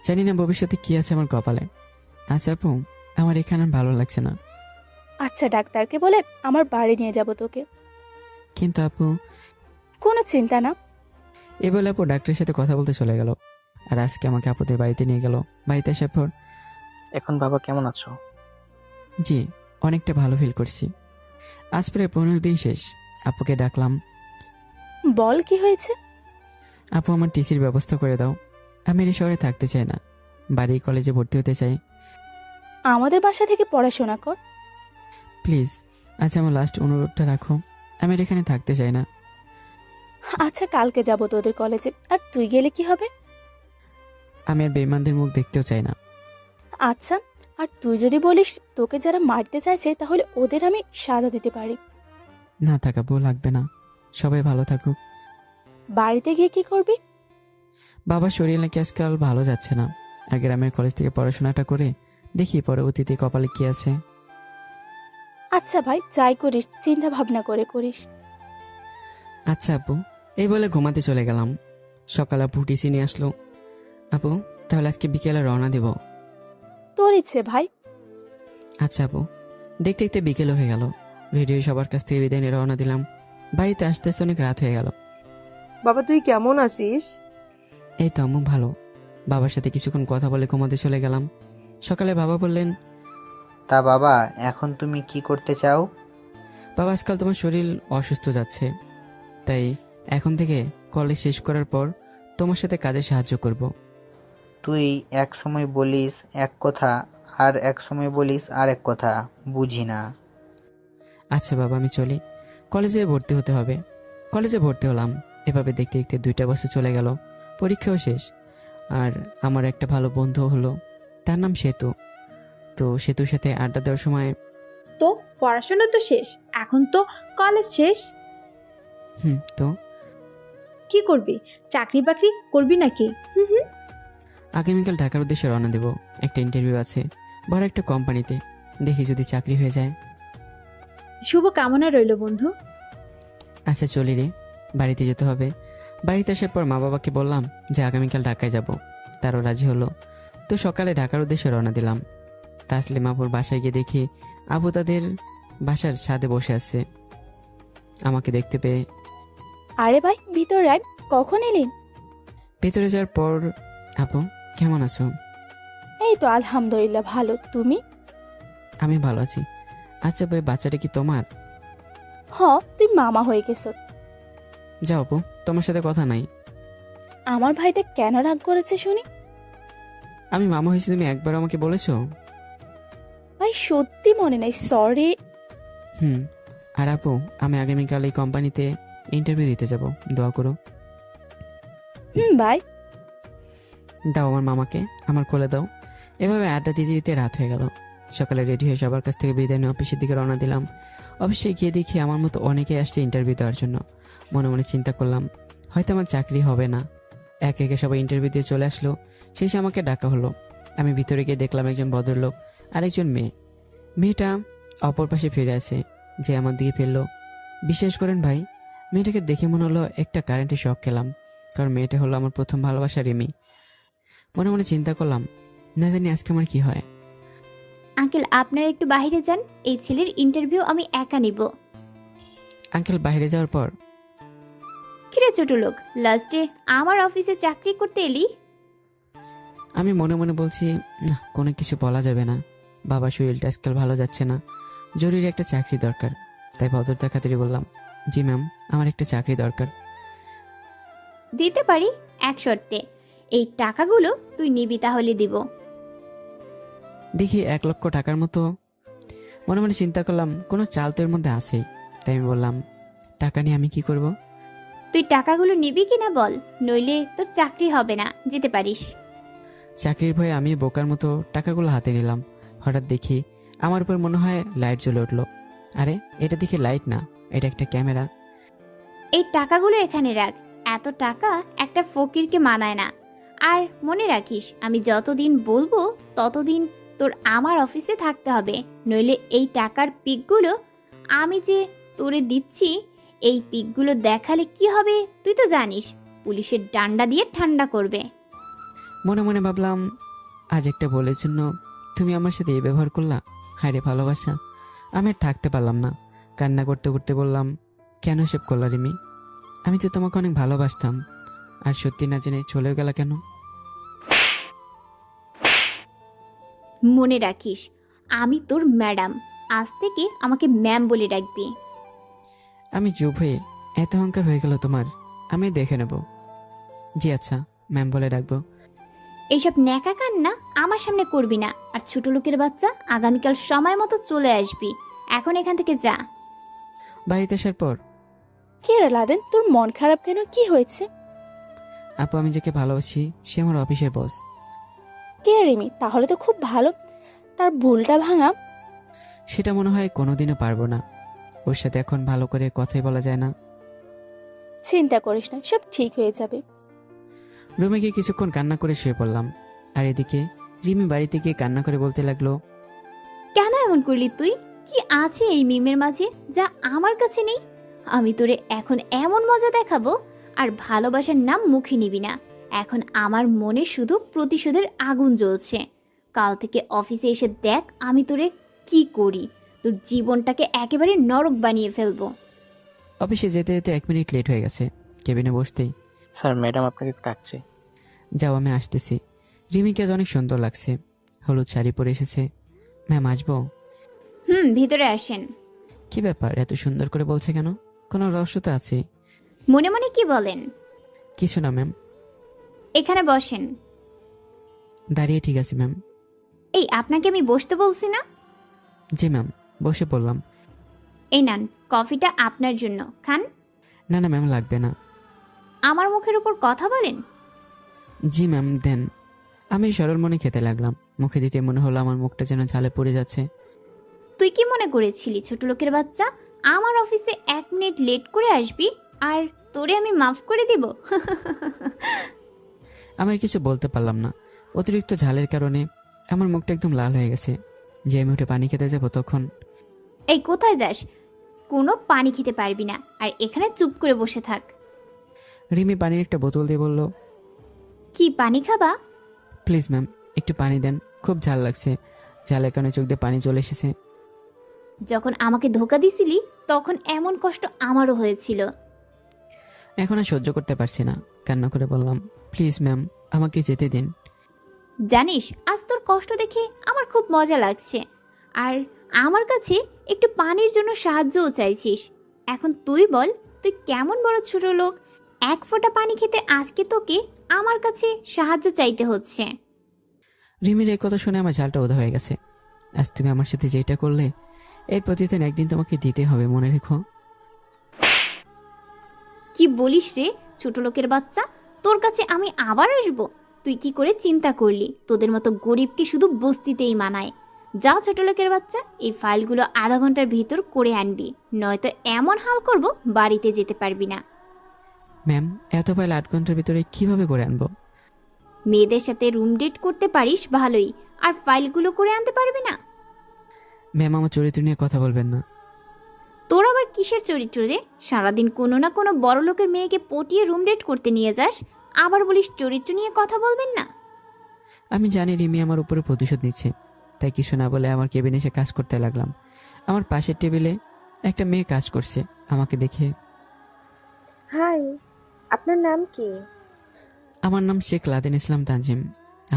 জানি না ভবিষ্যতে কি আছে আমার কপালে। আচ্ছা আপু, আমার এখানে আর ভালো লাগছে না। আচ্ছা, ডাক্তারকে বলে আমার বাড়ি নিয়ে যাব তোকে। কিন্তু আপু। কোনো চিন্তা না। এ বলে আপু ডাক্তারের সাথে কথা বলতে চলে গেল। আর আজকে আমাকে আপুদের বাড়িতে নিয়ে গেল। বাড়িতে আসার পর, এখন বাবা কেমন আছো? জি, অনেকটা ভালো ফিল করছি। আজ প্রায় 15 দিন শেষ। আপুকে ডাকলাম। বল, কি হয়েছে? আপু, আমার টিসির ব্যবস্থা করে দাও। আমি এই শহরে থাকতে চাই না, বাড়ি কলেজে ভর্তি হতে চাই। আমাদের বাসা থেকে পড়াশোনা কর। প্লিজ, আচ্ছা আমার লাস্ট অনুরোধটা রাখো। আমি আর এখানে থাকতে চাই না। আচ্ছা, কালকে যাব তোদের কলেজে। আর তুই গেলে কি হবে? আমি আর বেঈমানদের মুখ দেখতেও চাই না। আচ্ছা, আর তুই যদি বলিস তোকে যারা মারতে চাইছে তাহলে ওদের আমি সাজা দিতে পারি। না থাক আপু, লাগবে না। সবাই ভালো থাকুক। বাড়িতে গিয়ে কি করবি? বাবার শরীর নাকি আজকাল ভালো যাচ্ছে না। আর গ্রামের কলেজ থেকে পড়াশোনাটা করে দেখি পরবর্তীতে কপালে কি আছে। আচ্ছা ভাই, যাই করিস চিন্তা ভাবনা করে করিস। আচ্ছা আপু, এই বলে ঘুমাতে চলে গেলাম। সকালে আপু টিসি নিয়ে আসলো। আপু, তাহলে আজকে বিকেলে রওনা দিব। তোর ইচ্ছে ভাই। আচ্ছা আপু। দেখতে দেখতে বিকেল হয়ে গেল। রেডিও সবার কাছ থেকে বিদায় নিয়ে রওনা দিলাম। বাড়িতে আসতে আসতে অনেক রাত হয়ে গেল। বাবা, তুই কেমন আছিস? এই তো আম্মু, ভালো। বাবার সাথে কিছুক্ষণ কথা বলে ঘুমাতে চলে গেলাম। সকালে বাবা বললেন, তা বাবা, এখন তুমি কি করতে চাও? বাবা, আজকাল তোমার শরীর অসুস্থ যাচ্ছে, তাই এখন থেকে কলেজ শেষ করার পর তোমার সাথে কাজে সাহায্য করব। তুই এক সময় বলিস এক কথা, আর এক সময় বলিস আর এক কথা, বুঝি না। আচ্ছা বাবা, আমি চলি। কলেজে ভর্তি হতে হবে। কলেজে ভর্তি হলাম। এভাবে দেখতে দেখতে 2টা বছর চলে গেল। পরীক্ষাও শেষ। আর আমার একটা ভালো বন্ধু হলো, তার নাম সেতু। তো সেতুর সাথে আড্ডা দেওয়ার সময়, তো পড়াশোনা তো শেষ, এখন তো কলেজ শেষ। তো কি করবি? চাকরি বাকরি করবি নাকি? আগামীকাল ঢাকার উদ্দেশ্যে রওনা দেব। একটা ইন্টারভিউ আছে বড় একটা কোম্পানিতে, দেখি যদি চাকরি হয়ে যায়। শুভ কামনা রইল বন্ধু। আচ্ছা চলি রে, বাড়িতে যেতে হবে। বাড়িতে আসার পর মা বাবাকে বললাম যে আগামীকাল ঢাকায় যাব। তারও রাজি হলো। তো সকালে ঢাকার উদ্দেশ্যে রওনা দিলাম। তাসলিম আপুর বাসায় গিয়ে দেখি আবু তাদের বাসার ছাদে বসে আছে। আমাকে দেখতে পেয়ে, আরে ভাই, ভিতরে আয়। কখন এলি? ভেতরে যাওয়ার পর, আপু কেমন আছো? এই তো আলহামদুলিল্লাহ ভালো। তুমি? আমি ভালো আছি। আচ্ছা ভাই, বাচ্চাটা কি তোমার? তুই মামা হয়ে গেছ। যাও আপু, তোমার সাথে কথা নাই। আমার ভাইটা কেন রাগ করেছে শুনি? আমি মামা হয়েছি, তুমি একবার আমাকে বলেছো। ভাই সত্যি মনে নাই, সরি। আর আপু, আমি আগামীকাল এই কোম্পানিতে ইন্টারভিউ দিতে যাব, দোয়া করো। ভাই। দাও আমার মামাকে, আমার কোলে দাও। এভাবে আড্ডা দিতে দিতে রাত হয়ে গেল। সকালে রেডি হয়ে সবার কাছ থেকে বিদায় নিয়ে অফিসের দিকে রওনা দিলাম। অফিসে গিয়ে দেখি আমার মতো অনেকেই আসছে ইন্টারভিউ দেওয়ার জন্য। মনে মনে চিন্তা করলাম, হয়তো আমার চাকরি হবে না। একে একে সবাই ইন্টারভিউ দিয়ে চলে আসলো। শেষে আমাকে ডাকা হলো। আমি ভিতরে গিয়ে দেখলাম একজন ভদ্রলোক আর একজন মেয়ে। মেয়েটা অপর পাশে ফিরে আছে, যে আমার দিকে ফেললো। বিশ্বাস করেন ভাই, মেয়েটাকে দেখে মনে হলো একটা কারেন্টের শক খেলাম। কারণ মেয়েটা হলো আমার প্রথম ভালোবাসা রিমি। মনে মনে চিন্তা করলাম, না জানি আজকে আমার কি হয়। আঙ্কেল, আপনারা একটু বাইরে যান, এই ছেলের ইন্টারভিউ আমি একা নিব। আঙ্কেল বাইরে যাওয়ার পর, কিরে ছোট লোক, লাস্টে আমার অফিসে চাকরি করতে এলি? আমি মনে মনে বলছি, না, কোনো কিছু বলা যাবে না। বাবার শরীরটা আজকাল ভালো যাচ্ছে না, জরুরি একটা চাকরি দরকার। তাই ভদ্রতার খাতিরে বললাম, জি ম্যাম, আমার একটা চাকরি দরকার। দিতে পারি, এক শর্তে। এই টাকাগুলো তুই নিবি, তাহলে দিব। দেখি 1 লক্ষ টাকার মতো। মনে মনে চিন্তা করলাম, কোনো চাল তো এর মধ্যে আছে। তাই আমি বললাম, টাকা নিয়ে আমি কি করব? তুই টাকাগুলো নিবি কিনা বল, নইলে তোর চাকরি হবে না, যেতে পারিস। চাকরির ভয়ে আমি বোকার মতো টাকাগুলো হাতে নিলাম। হঠাৎ দেখি আমার উপর মনে হয় লাইট জ্বলে উঠলো। আরে এটা দেখি লাইট না, এটা একটা ক্যামেরা। এই টাকাগুলো এখানে রাখ, এত টাকা একটা ফকিরকে মানায় না। আর মনে রাখিস, আমি যতদিন বলবো ততদিন তোর আমার অফিসে থাকতে হবে, নইলে এই টাকার পিকগুলো আমি যে তোরে দিচ্ছি, এই পিকগুলো দেখালে কি হবে তুই তো জানিস, পুলিশের ডান্ডা দিয়ে ঠান্ডা করবে। মনে মনে ভাবলাম, আজ একটা বলের জন্য তুমি আমার সাথে এই ব্যবহার করলা। হায় রে ভালোবাসা, আমি আর থাকতে পারলাম না। কান্না করতে করতে বললাম, কেন এসব করলা রিমি? আমি তো তোমাকে অনেক ভালোবাসতাম, আর সত্যি না জেনে চলে গেলা কেন? মনে রাখিস, আমি তোর ম্যাডাম, আজ থেকে আমাকে ম্যাম বলে ডাকবি। আমি চুপ হয়ে, এত অহংকার হয়ে গেল তোমার, আমি দেখে নেব। জি আচ্ছা, ম্যাম বলে ডাকবো। এইসব ন্যাকা কান্না আমার সামনে করবি না। আর ছোট লোকের বাচ্চা, আগামীকাল সময় মতো চলে আসবি। এখন এখান থেকে যা। বাড়িতে আসার পর, কে রে লাদেন, তোর মন খারাপ কেন, কি হয়েছে? আপু আমি যাকে ভালোবাসি সে আমার অফিসের বস। কে রিমি? তাহলে তো খুব ভালো, তার ভুলটা ভাঙা। সেটা মনে হয় কোনোদিনও পারবো না। ওর সাথে এখন ভালো করে কথাই বলা যায় না। চিন্তা করিস না, সব ঠিক হয়ে যাবে। রুমে গিয়ে কিছুক্ষণ কান্না করে শুয়ে পড়লাম। আর এদিকে রিমি বাড়িতে গিয়ে কান্না করে বলতে লাগলো, কেন এমন করলি তুই? কি আছে এই মিমের মাঝে যা আমার কাছে নেই? আমি তোরে এখন এমন মজা দেখাবো, আর ভালোবাসার নাম মুখে নিবি না। এখন আমার মনে শুধু প্রতিশোধের আগুন জ্বলছে। কাল থেকে অফিসে এসে দেখ আমি তোরে কি করি। তোর জীবনটাকে একেবারে নরক বানিয়ে ফেলবো। অফিসে যেতে যেতে 1 মিনিট লেট হয়ে গেছে। কেবিনে বসতেই, স্যার ম্যাডাম আপনাকে ডাকছে। যাও আমি আসতেছি। রিমিকে আজ অনেক সুন্দর লাগছে, হলুদ শাড়ি পরে এসেছে। ম্যাম আসবো? ভিতরে আসেন। কি ব্যাপার, এত সুন্দর করে বলছে কেন? কোনো রহস্য তো আছে? মনে মনে কি বলেন? কিছু না ম্যাম। এখানে বসেন। দাঁড়িয়ে ঠিক আছে ম্যাম। এই আপনাকে আমি বসতে বলছি না? জি ম্যাম, বসে পড়লাম। এই নেন কফিটা আপনার জন্য, খান। না না ম্যাম, লাগবে না। আমার মুখের উপর কথা বলেন। জি ম্যাম দেন। আমি সরল মনে খেতে লাগলাম। মুখে দিতে মনে হলো আমার মুখটা যেন ঝালে পড়ে যাচ্ছে। তুই কি মনে করেছিলি ছোট লোকের বাচ্চা, আমার অফিসে 1 মিনিট লেট করে আসবি আর তোরে আমি মাফ করে দিব? আমি আর কিছু বলতে পারলাম না। অতিরিক্ত ঝালের কারণে আমার মুখটা একদম লাল হয়ে গেছে। যে আমি উঠে পানি খেতে যাবো তখন, এই কোথায় যাস? কোনো পানি খেতে পারবি না, আর এখানে চুপ করে বসে থাক। রিমি পানির একটা বোতল দিয়ে বলল, কি পানি খাবা? প্লিজ ম্যাম একটু পানি দেন, খুব ঝাল লাগছে। ঝালের কারণে চোখ দিয়ে পানি চলে এসেছে। যখন আমাকে ধোকা দিছিলি তখন এমন কষ্ট আমারও হয়েছিল। এখন আর সহ্য করতে পারছি না, কান্না করে বললাম, প্লিজ ম্যাম আমাকে যেতে দিন। জানিস আজ তোর কষ্ট দেখে আমার খুব মজা লাগছে, আর আমার কাছে একটু পানির জন্য সাহায্যও চাইছিস। এখন তুই বল, তুই কেমন বড় ছোট লোক, 1 ফোঁটা পানি খেতে আজকে তোকে আমার কাছে সাহায্য চাইতে হচ্ছে। রিমির এই কথা শুনে আমার ঝালটা উদা হয়ে গেছে। আজ তুমি আমার সাথে যেটা করলে, এর প্রতিদিন একদিন তোমাকে দিতে হবে, মনে রেখো। কি বলিস রে ছোট লোকের বাচ্চা, তোর কাছে আমি আবার আসবো? তুই কি করে চিন্তা করলি? তোদের মতো গরিবকে শুধু বস্তিতেই মানায়। যাও ছোট লোকের বাচ্চা, এই ফাইলগুলো আধা ঘন্টার ভিতর করে আনবি, নয়তো এমন হাল করব বাড়িতে যেতে পারবি না। ম্যাম এত ফাইল 8 ঘন্টার ভিতরে কিভাবে করে আনবো? মেয়েদের সাথে রুম ডেট করতে পারিস ভালোই, আর ফাইলগুলো করে আনতে পারবি না? ম্যাম আমার চরিত্র নিয়ে কথা বলবেন না। তোর আবার কিসের চরিত্র রে? সারাদিন কোনো না কোনো বড় লোকের মেয়েকে পটিয়ে রুম ডেট করতে নিয়ে যাস, আবার বলিস চরিত্র নিয়ে কথা বলবেন না। আমি জানি রিমি আমার উপরে প্রতিশোধ নিচ্ছে, তাই কিছু না বলে আমার কেবিনে এসে কাজ করতে লাগলাম। আমার পাশের টেবিলে একটা মেয়ে কাজ করছে। আমাকে দেখে, হাই, আপনার নাম কি? আমার নাম শেখ লাদেন ইসলাম তানজিম।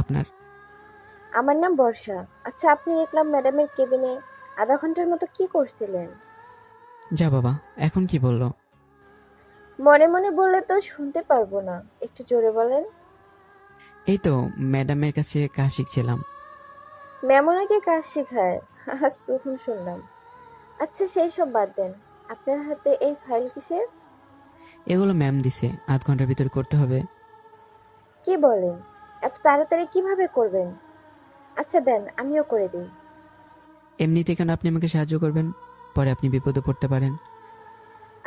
আপনার? আমার নাম বর্ষা। আচ্ছা, আপনি দেখলাম ম্যাডামের কেবিনে আধা ঘন্টার মতো কি করছিলেন? যা বাবা, এখন কি বললো? মনে মনে বললে তো শুনতে পারবো না, একটু জোরে বলেন। এই তো ম্যাডামের কাছে কাজ শিখছিলাম। ম্যাম ওনাকে কাজ শেখায়? আজ প্রথম শুনলাম। আচ্ছা সেই সব বাদ দেন, আপনার হাতে এই ফাইল কিসের? এগুলো ম্যাম দিছে, 8 ঘন্টার ভিতরে করতে হবে। কি বলেন? এত তাড়াতাড়ি কিভাবে করবেন? আচ্ছা দেন, আমিও করে দিই। এমনিতে কেন আপনি আমাকে সাহায্য করবেন? পরে আপনি বিপদে পড়তে পারেন।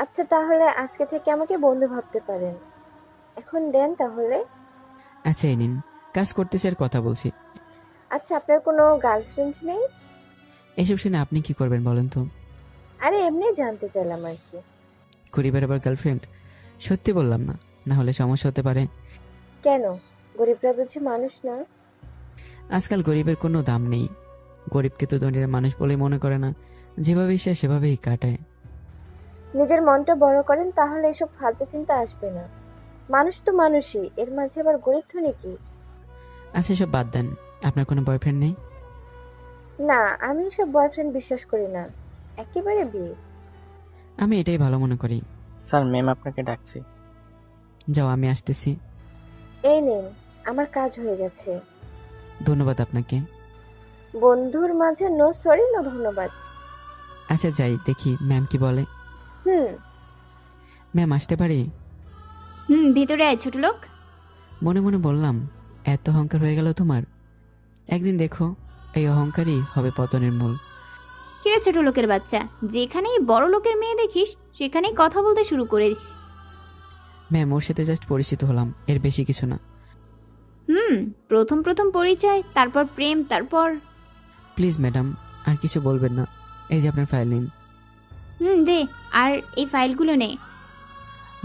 আচ্ছা তাহলে আজকে থেকে আমাকে বন্ধু ভাবতে পারেন। এখন দেন তাহলে। আচ্ছা এই নিন, কাজ করতেছি আর কথা বলছি। আচ্ছা আপনার কোনো গার্লফ্রেন্ড নেই? এসব শুনে আপনি কি করবেন বলেন তো? আরে এমনি জানতে চাইলাম আর কি। গরিবের আবার গার্লফ্রেন্ড? সত্যি বললাম না, না হলে সমস্যা হতে পারে। কেন? গরিবরা বুঝি মানুষ না? আজকাল গরিবের কোনো দাম নেই। গরিবকে তো ধনীরা মানুষ বলে মনে করে না, যেভাবে সে সেভাবেই কাটায়। নিজের মনটা বড় করেন, তাহলে এসব ফালতু চিন্তা আসবে না। মানুষ তো মানুষই, এর মাঝে আবার গরিব ধনী কি? আচ্ছা এসব বাদ দেন, আপনার কোনো বয়ফ্রেন্ড নেই? না, আমি এসব বয়ফ্রেন্ড বিশ্বাস করি না, একেবারে বিয়ে। আমি এটাই ভালো মনে করি। স্যার, ম্যাম আপনাকে ডাকছে। যাও, আমি আসতেছি। এই নিন, আমার কাজ হয়ে গেছে। ধন্যবাদ আপনাকে। বন্ধুর মাঝে নো সরি নো ধন্যবাদ। আচ্ছা যাই, দেখি ম্যাম কি বলে। ম্যাম আসতে পারি? ভিতরে আয় ছোট লোক। মনে মনে বললাম, এত অহংকার হয়ে গেল তোমার। একদিন দেখো, এই অহংকারই হবে পতনের মূল। কিরে ছোট লোকের বাচ্চা, যেখানেই বড় লোকের মেয়ে দেখিস সেখানেই কথা বলতে শুরু করিস। ম্যাম, ওর সাথে জাস্ট পরিচিত হলাম, এর বেশি কিছু না। প্রথম প্রথম পরিচয়, তারপর প্রেম, তারপর। প্লিজ ম্যাডাম, আর কিছু বলবেন না। এই যে আপনার ফাইল নিন। দে, আর এই ফাইলগুলো নে।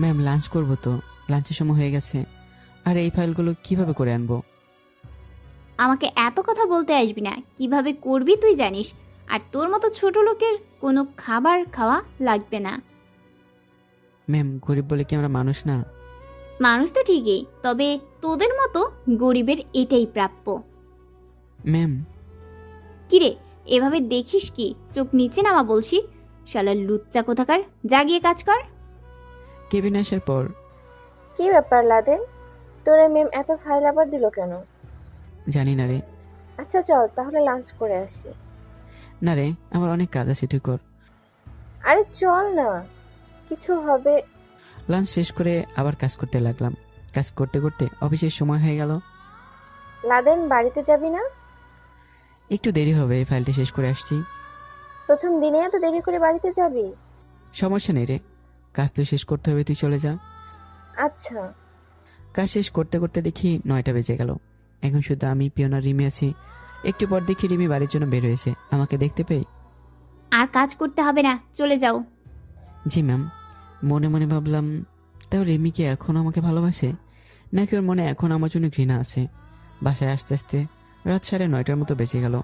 ম্যাম, লাঞ্চ করবো তো, লাঞ্চের সময় হয়ে গেছে। আর এই ফাইলগুলো কিভাবে করে আনবো? আমাকে এত কথা বলতে আসবি না, কিভাবে করবি তুই জানিস। আর তোর মতো ছোট লোকের কোনো খাবার খাওয়া লাগবে না। ম্যাম, গরিব বলে কি আমরা মানুষ না? মানুষ তো ঠিকই, তবে তোদের মতো গরিবের এটাই প্রাপ্য। ম্যাম। কিরে, এভাবে দেখিস কি? চোখ নিচে নামা বলছি, শালা লুচ্চা কোথাকার। জাগিয়ে কাজ কর। কেবিনে আসার পর। কি ব্যাপার লাদেন, তোরে মেম এত ফাইল আবার দিল কেন? জানি না রে। আচ্ছা চল তাহলে লাঞ্চ করে আসি। না রে, আমার অনেক কাজ আছে, তুই কর। আরে চল না, কিছু হবে। লাঞ্চ শেষ করে আবার কাজ করতে লাগলাম। কাজ করতে করতে অফিসের সময় হয়ে গেল। লাদেন, বাড়িতে যাবি না? একটু দেরি হবে, ফাইলটা শেষ করে আসছি। প্রথম দিনে এত দেরি করে বাড়িতে যাবি? সমস্যা নেই রে, কাজ তো শেষ করতে হবে, তুই চলে যা। আচ্ছা। কাজ শেষ করতে করতে দেখি 9টা বেজে গেল। এখন শুধু আমি, পিয়ন আর রিমি আছি। একটু পর দেখি রিমি বাড়ির জন্য বের হয়েছে। আমাকে দেখতে পেয়ে। আর কাজ করতে হবে না, চলে যাও। জি ম্যাম। মনে মনে ভাবলাম, তাও রিমি কি এখন আমাকে ভালোবাসে, নাকি ওর মনে এখন আমার জন্য ঘৃণা আছে? বাসায় আস্তে আস্তে রাত 9:30টার মতো বেজে গেল।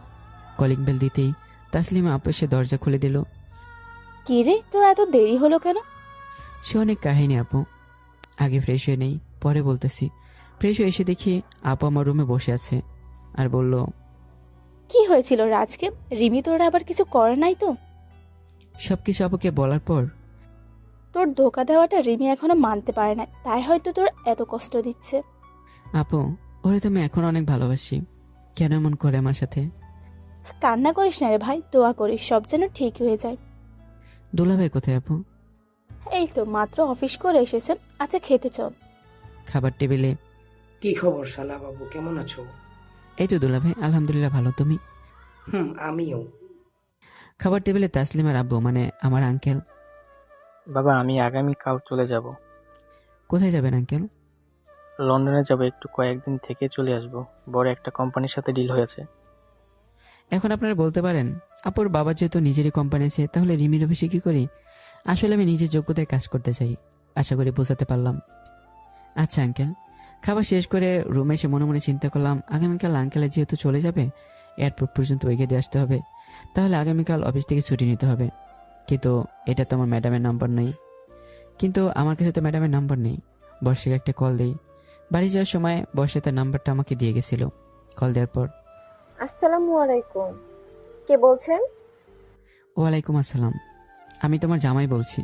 কলিং বেল দিতেই তাসলিমা আপু এসে দরজা খুলে দিল। কি রে, তোর এত দেরি হলো কেন? সে অনেক কাহিনী আপু, আগে ফ্রেশ হয়ে নেই, পরে বলতেছি। ফ্রেশ হয়ে এসে দেখি আপু আমার রুমে বসে আছে আর বলল, কি হয়েছিল রাজকে? রিমি তোরা আবার কিছু করে নাই তো? সবকিছু আপুকে বলার পর। তোর ধোকা দেওয়াটা রিমি এখনো মানতে পারে না, তাই হয়তো তোর এত কষ্ট দিচ্ছে। আপু, ওরে তো আমি এখন অনেক ভালোবাসি, কেন এমন করে আমার সাথে? কান্না করিস না রে ভাই, দোয়া করিস সব যেন ঠিক হয়ে যায়। দুলাভাই কোথায় আপু? এই তো মাত্র অফিস করে এসেছে। আচ্ছা খেতে চল। খাবার টেবিলে। কি খবর শালা বাবু, কেমন আছো? এই তো দুলাভাই, আলহামদুলিল্লাহ ভালো, তুমি? আমিও। খাবার টেবিলে তাসলিমার আব্বু, মানে আমার আঙ্কেল। বাবা, আমি আগামীকাল চলে যাব। কোথায় যাবেন আঙ্কেল? লন্ডনে যাব, একটু কয়েকদিন থেকে চলে আসব। বড় একটা কোম্পানির সাথে ডিল হয়েছে। এখন আপনারা বলতে পারেন, আপুর বাবা যেহেতু নিজেরই কোম্পানি আছে, তাহলে রিমির অফিসে কি করি? আসলে আমি নিজের যোগ্যতায় কাজ করতে চাই, আশা করি বোঝাতে পারলাম। আচ্ছা আঙ্কেল। খাবার শেষ করে রুমে এসে মনে মনে চিন্তা করলাম, আগামীকাল আঙ্কেলে যেহেতু চলে যাবে, এয়ারপোর্ট পর্যন্ত এগিয়ে দিয়ে আসতে হবে, তাহলে আগামীকাল অফিস থেকে ছুটি নিতে হবে। কিন্তু এটা তো আমার ম্যাডামের নাম্বার নেই। কিন্তু আমার কাছে তো ম্যাডামের নাম্বার নেই। বর্ষাকে একটা কল দিই। বাড়ি যাওয়ার সময় বর্ষা তার নাম্বারটা আমাকে দিয়ে গেছিল। কল দেওয়ার পর, আসসালামু আলাইকুম, কে বলছেন? ওয়ালাইকুম আসসালাম, আমি তোমার জামাই বলছি।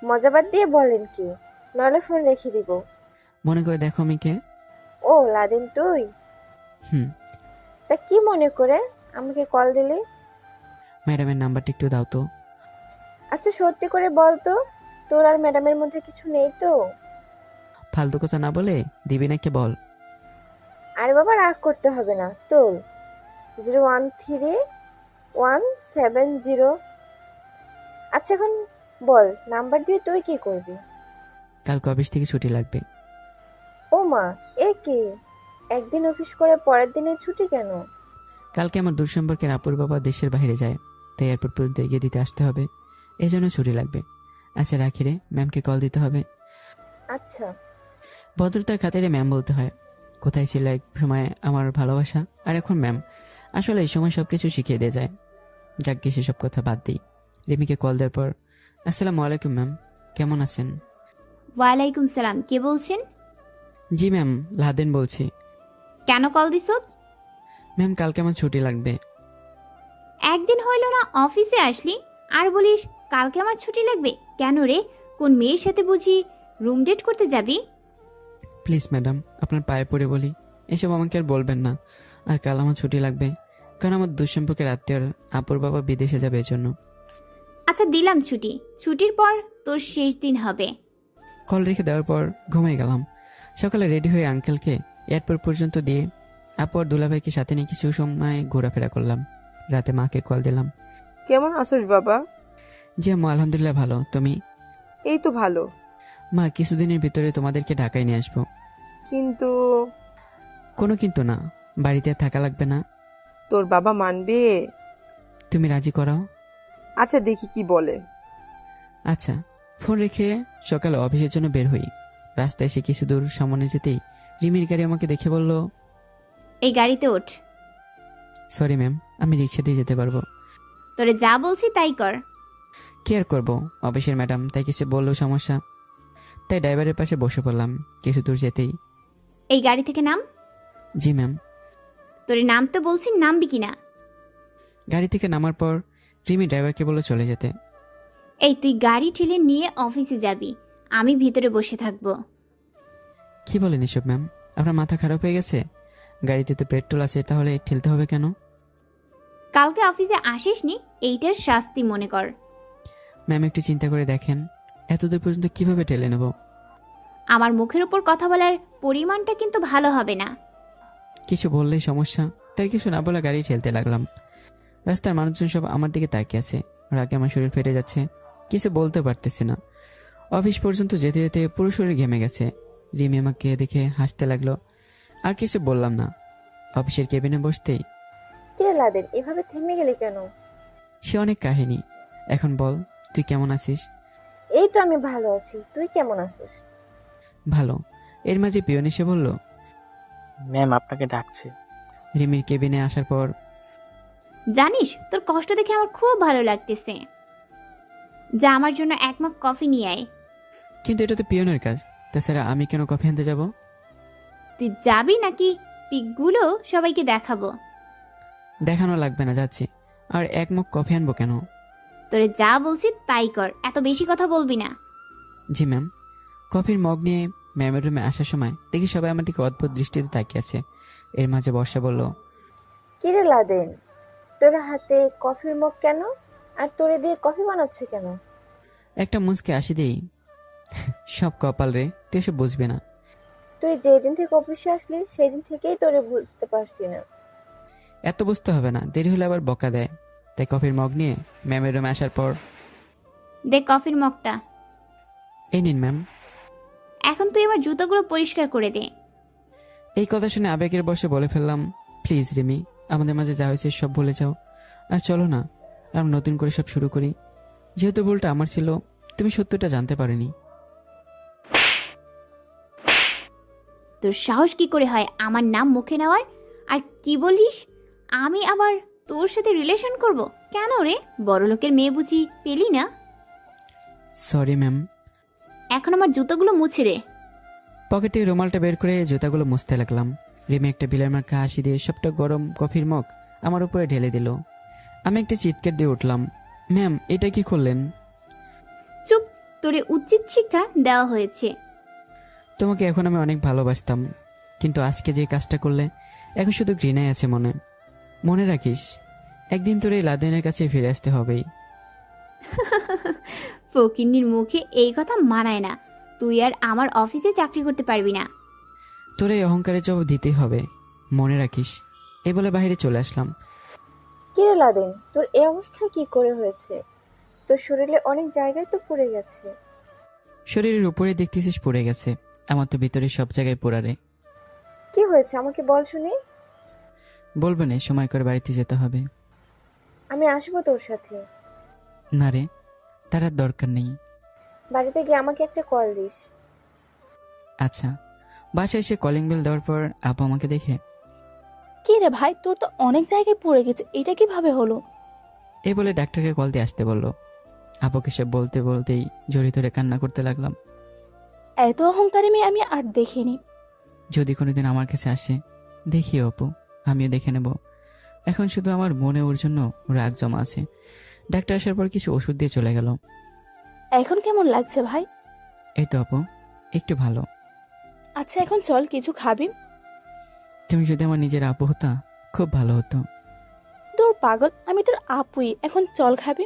মজাবাদ দিয়ে বলেন কি, নইলে ফোন রেখে দিব। মনে করে দেখো আমি কে। ও লাদেন তুই? তা কি মনে করে আমাকে কল দিলি? ম্যাডামের নাম্বারটা একটু দাও তো। আচ্ছা সত্যি করে বল তো, তোর আর ম্যাডামের মধ্যে কিছু নেই তো? ফালতু কথা না বলে দিবি নাকি বল। আরে বাবা রাগ করতে হবে না, তোল 013-170। আচ্ছা এখন বল নাম্বার দিয়ে তুই কি করবি? কালকে অফিস থেকে ছুটি লাগবে। ও মা, এ কি একদিন অফিস করে পরের দিনে ছুটি কেন? কালকে আমার দূর সম্পর্কের আপুর বাবা দেশের বাইরে যায়, তাই এয়ারপোর্ট পর্যন্ত এগিয়ে দিতে আসতে হবে, এই জন্য ছুটি লাগবে। আচ্ছা রাখি রে, ম্যামকে কল দিতে হবে। আচ্ছা। ভদ্রতার খাতিরে ম্যাম বলতে হয়। কোথায় ছিল এক সময় আমার ভালোবাসা, আর এখন ম্যাম। আসলে এই সময় সব কিছু শিখিয়ে দিয়ে যায়। যাক গিয়ে সেসব কথা বাদ দিই। রিমিকে কল দেওয়ার পর, আসসালামু আলাইকুম ম্যাম, কেমন আছেন? ওয়ালাইকুম সালাম, কে বলছেন? জি ম্যাম, লাদেন বলছি। কেন কল দিছ? ম্যাম কালকে আমার ছুটি লাগবে। একদিন হইল না অফিসে আসলি আর বলিস কালকে আমার ছুটি লাগবে? কেন রে, কোন মেয়ের সাথে বুঝি রুম ডেট করতে যাবি? প্লিজ ম্যাডাম, আপনার পায়ে পড়ে বলি, এসব আমাকে আর বলবেন না। আর কাল আমার ছুটি লাগবে, কারণ আমার দুঃসম্পর্কের আত্মীয়র আপুর বাবা বিদেশে যাবে, এই জন্য। আচ্ছা দিলাম ছুটি, ছুটির পর তোর শেষ দিন হবে। কল রেখে দেওয়ার পর ঘুমিয়ে গেলাম। সকালে রেডি হয়ে আঙ্কেলকে এয়ারপোর্ট পর্যন্ত দিয়ে আপু আর দুলাভাইকে সাথে নিয়ে কিছু সময় ঘোরাফেরা করলাম। রাতে মাকে কল দিলাম। কেমন আছোস বাবা? জি আম্মু, আলহামদুলিল্লাহ ভালো, তুমি? এই তো ভালো। মা কিছুদিনের ভিতরে তোমাদেরকে ঢাকায় নিয়ে আসবো। কিন্তু কোনো কিন্তু না, বাড়িতে আর থাকা লাগবে না। তোর বাবা মানবে? তুমি রাজি করাও। আচ্ছা দেখি কি বলে। আচ্ছা। ফোন রেখে সকালে অফিসের জন্য বের হই। রাস্তায় এসে কিছু দূর সামনে যেতেই রিমির গাড়ি আমাকে দেখে বলল, এই গাড়িতে ওঠ। সরি ম্যাম, আমি রিক্সা দিয়ে যেতে পারবো। তোরে যা বলছি তাই কর। কেয়ার করবো, অফিসের ম্যাডাম, তাই কিছু বললেও সমস্যা। তাই ড্রাইভারের পাশে বসে পড়লাম। কিছু দূর যেতেই, এই গাড়ি থেকে নাম। জি ম্যাম। তোরে নামতে বলছি, নামবি কিনা? গাড়ি থেকে নামার পর রিমি ড্রাইভারকে বললো চলে যেতে। এই তুই গাড়ি ঠেলে নিয়ে অফিসে যাবি, আমি ভিতরে বসে থাকবো। কি বলেন এসব ম্যাম? আপনার মাথা খারাপ হয়ে গেছে? গাড়িতে তো পেট্রোল আছে, তাহলে ঠেলতে হবে কেন? কালকে অফিসে আসিসনি, এইটার শাস্তি মনে কর। ম্যাম একটু চিন্তা করে দেখেন, এতদূর পর্যন্ত কিভাবে ঠেলে নেব? আমার মুখের উপর কথা বলার পরিমাণটা কিন্তু ভালো হবে না। কিছু বললেই সমস্যা, তাই কিছু না বলে গাড়ি ঠেলতে লাগলাম। রাস্তার মানুষজন সব আমার দিকে তাকিয়ে আছে, রাগে আমার শরীর ফেটে যাচ্ছে, কিছু বলতে পারতেছি না। অফিস পর্যন্ত যেতে যেতে পুরো শরীর ঘেমে গেছে। রিমি আমাকে দেখে হাসতে লাগলো, আর কিছু বললাম না। অফিসের কেবিনে বসতেই, কিরে লাদেন, এভাবে থেমে গেলি কেন? সে অনেক কাহিনী। এখন বল, তুই কেমন আছিস? এই তো আমি ভালো আছি, তুই কেমন আছিস? ভালো। এর মাঝে পিয়ন এসে বলল, ম্যাম আপনাকে ডাকছে। রিমির কেবিনে আসার পর, জানিস তোর কষ্ট দেখে আমার খুব ভালো লাগতেছে, যা আমার জন্য এক মগ কফি নিয়ে আয়। কিন্তু এটা তো পিয়নের কাজ, তাছাড়া আমি কেন কফি আনতে যাব? তুই যাবি নাকি পিকগুলো সবাইকে দেখাবো? দেখানো লাগবে না, যাচ্ছি। আর এক মগ কফি আনবো কেন? তোরে যা বলছি তাই কর, এত বেশি কথা বলবি না। জি ম্যাম। কফির মগ নিয়ে ম্যামের রুমে আসার সময় দেখি সবাই আমার দিকে অদ্ভুত দৃষ্টিতে তাকিয়ে আছে। এর মাঝে বর্ষা বলল, কিরে লাদেন, তোর হাতে কফির মগ কেন? আর তোরে দিয়ে কফি বানাচ্ছে কেন? একটা মুচকে আসি দেই, সব কপাল রে, তুই এসব বুঝবে না। তুই যেদিন থেকে অফিসে আসলি সেই দিন থেকেই তোরে বুঝতে পারছি না। এত বুঝতে হবে না, দেরি হলে আবার বকা দেয়। তাই কফির মগ নিয়ে ম্যামের রুমে আসার পর, দে কফির মগটা। এই নিন ম্যাম। এখন তুই আমার জুতোগুলো পরিষ্কার করে দে। এই কথা শুনে আবেগের বসে বলে ফেললাম, প্লিজ রিমি, আমাদের মাঝে যা হয়েছে সব ভুলে যাও, আর চলো না আমরা নতুন করে সব শুরু করি। যেহেতু ভুলটা আমার ছিল, তুমি সত্যটা জানতে পারিনি। তোর সাহস কি করে হয় আমার নাম মুখে নেওয়ার? আর কি বলিস, আমি আবার তোর সাথে রিলেশন করব? কেন রে, বড়লোকের মেয়ে বুঝি পেলি না? Sorry ma'am. এখন আমার জুতোগুলো মুছে দে। পকেট থেকে রুমালটা বের করে জুতাগুলো মুছতে লাগলাম। রিমি একটা বিলের মার্কা হাসি দিয়ে সবটা গরম কফির মগ আমার উপরে ঢেলে দিল। আমি একটা চিৎকার দিয়ে উঠলাম, ম্যাম এটা কি করলেন? চুপ, তোরে উচিত শিক্ষা দেওয়া হয়েছে। তোমাকে এখন আমি অনেক ভালোবাসতাম, কিন্তু আজকে যে কাজটা করলে এখন শুধু ঘৃণাই আছে মনে। মনে রাখিস, একদিন তোর এই লাদেনের কাছে ফিরে আসতে হবেই। ফকিন্নির মুখে এই কথা মানায় না। তুই আর আমার অফিসে চাকরি করতে পারবি না। তোর এই অহংকারের জবাব দিতেই হবে। মনে রাখিস। এই বলে বাইরে চলে আসলাম। কিরে লাদেন, তোর এই অবস্থা কি করে হয়েছে? তোর শরীরে অনেক জায়গায় তো পুড়ে গেছে। শরীরের উপরে দেখতেছিস পড়ে গেছে, আমার তো ভিতরে সব জায়গায় পোড়া রে। কি হয়েছে আমাকে বল শুনি। বলবে না, সময় করে বাড়িতে যেতে হবে। আমি আসবো তোর সাথে। না রে, তার আর দরকার নেই। বাড়িতে গিয়ে আমাকে একটা কল দিস। আচ্ছা। বাসায় এসে কলিং বেল দেওয়ার পর আপু আমাকে দেখে, কি রে ভাই, তোর তো অনেক জায়গায় পড়ে গেছে, এটা কিভাবে হলো? এই বলে ডাক্তারকে কল দিয়ে আসতে বললো। আপুকে সে বলতে বলতেই জড়িয়ে ধরে কান্না করতে লাগলাম। এত অহংকারী মেয়ে আমি আর দেখিনি। যদি কোনোদিন আমার কাছে আসে, দেখি অপু, আমিও দেখে নেব। এখন শুধু আমার মনে ওর জন্য রাগ জমা আছে। ডাক্তার আসার পর কিছু ওষুধ দিয়ে চলে গেল। এখন কেমন লাগছে ভাই? এই তো আপু, একটু ভালো। আচ্ছা এখন চল, কিছু খাবি? তুমি যদি আমার নিজের আপু হতা, খুব ভালো হতো। তোর পাগল, আমি তোর আপুই, এখন চল খাবি।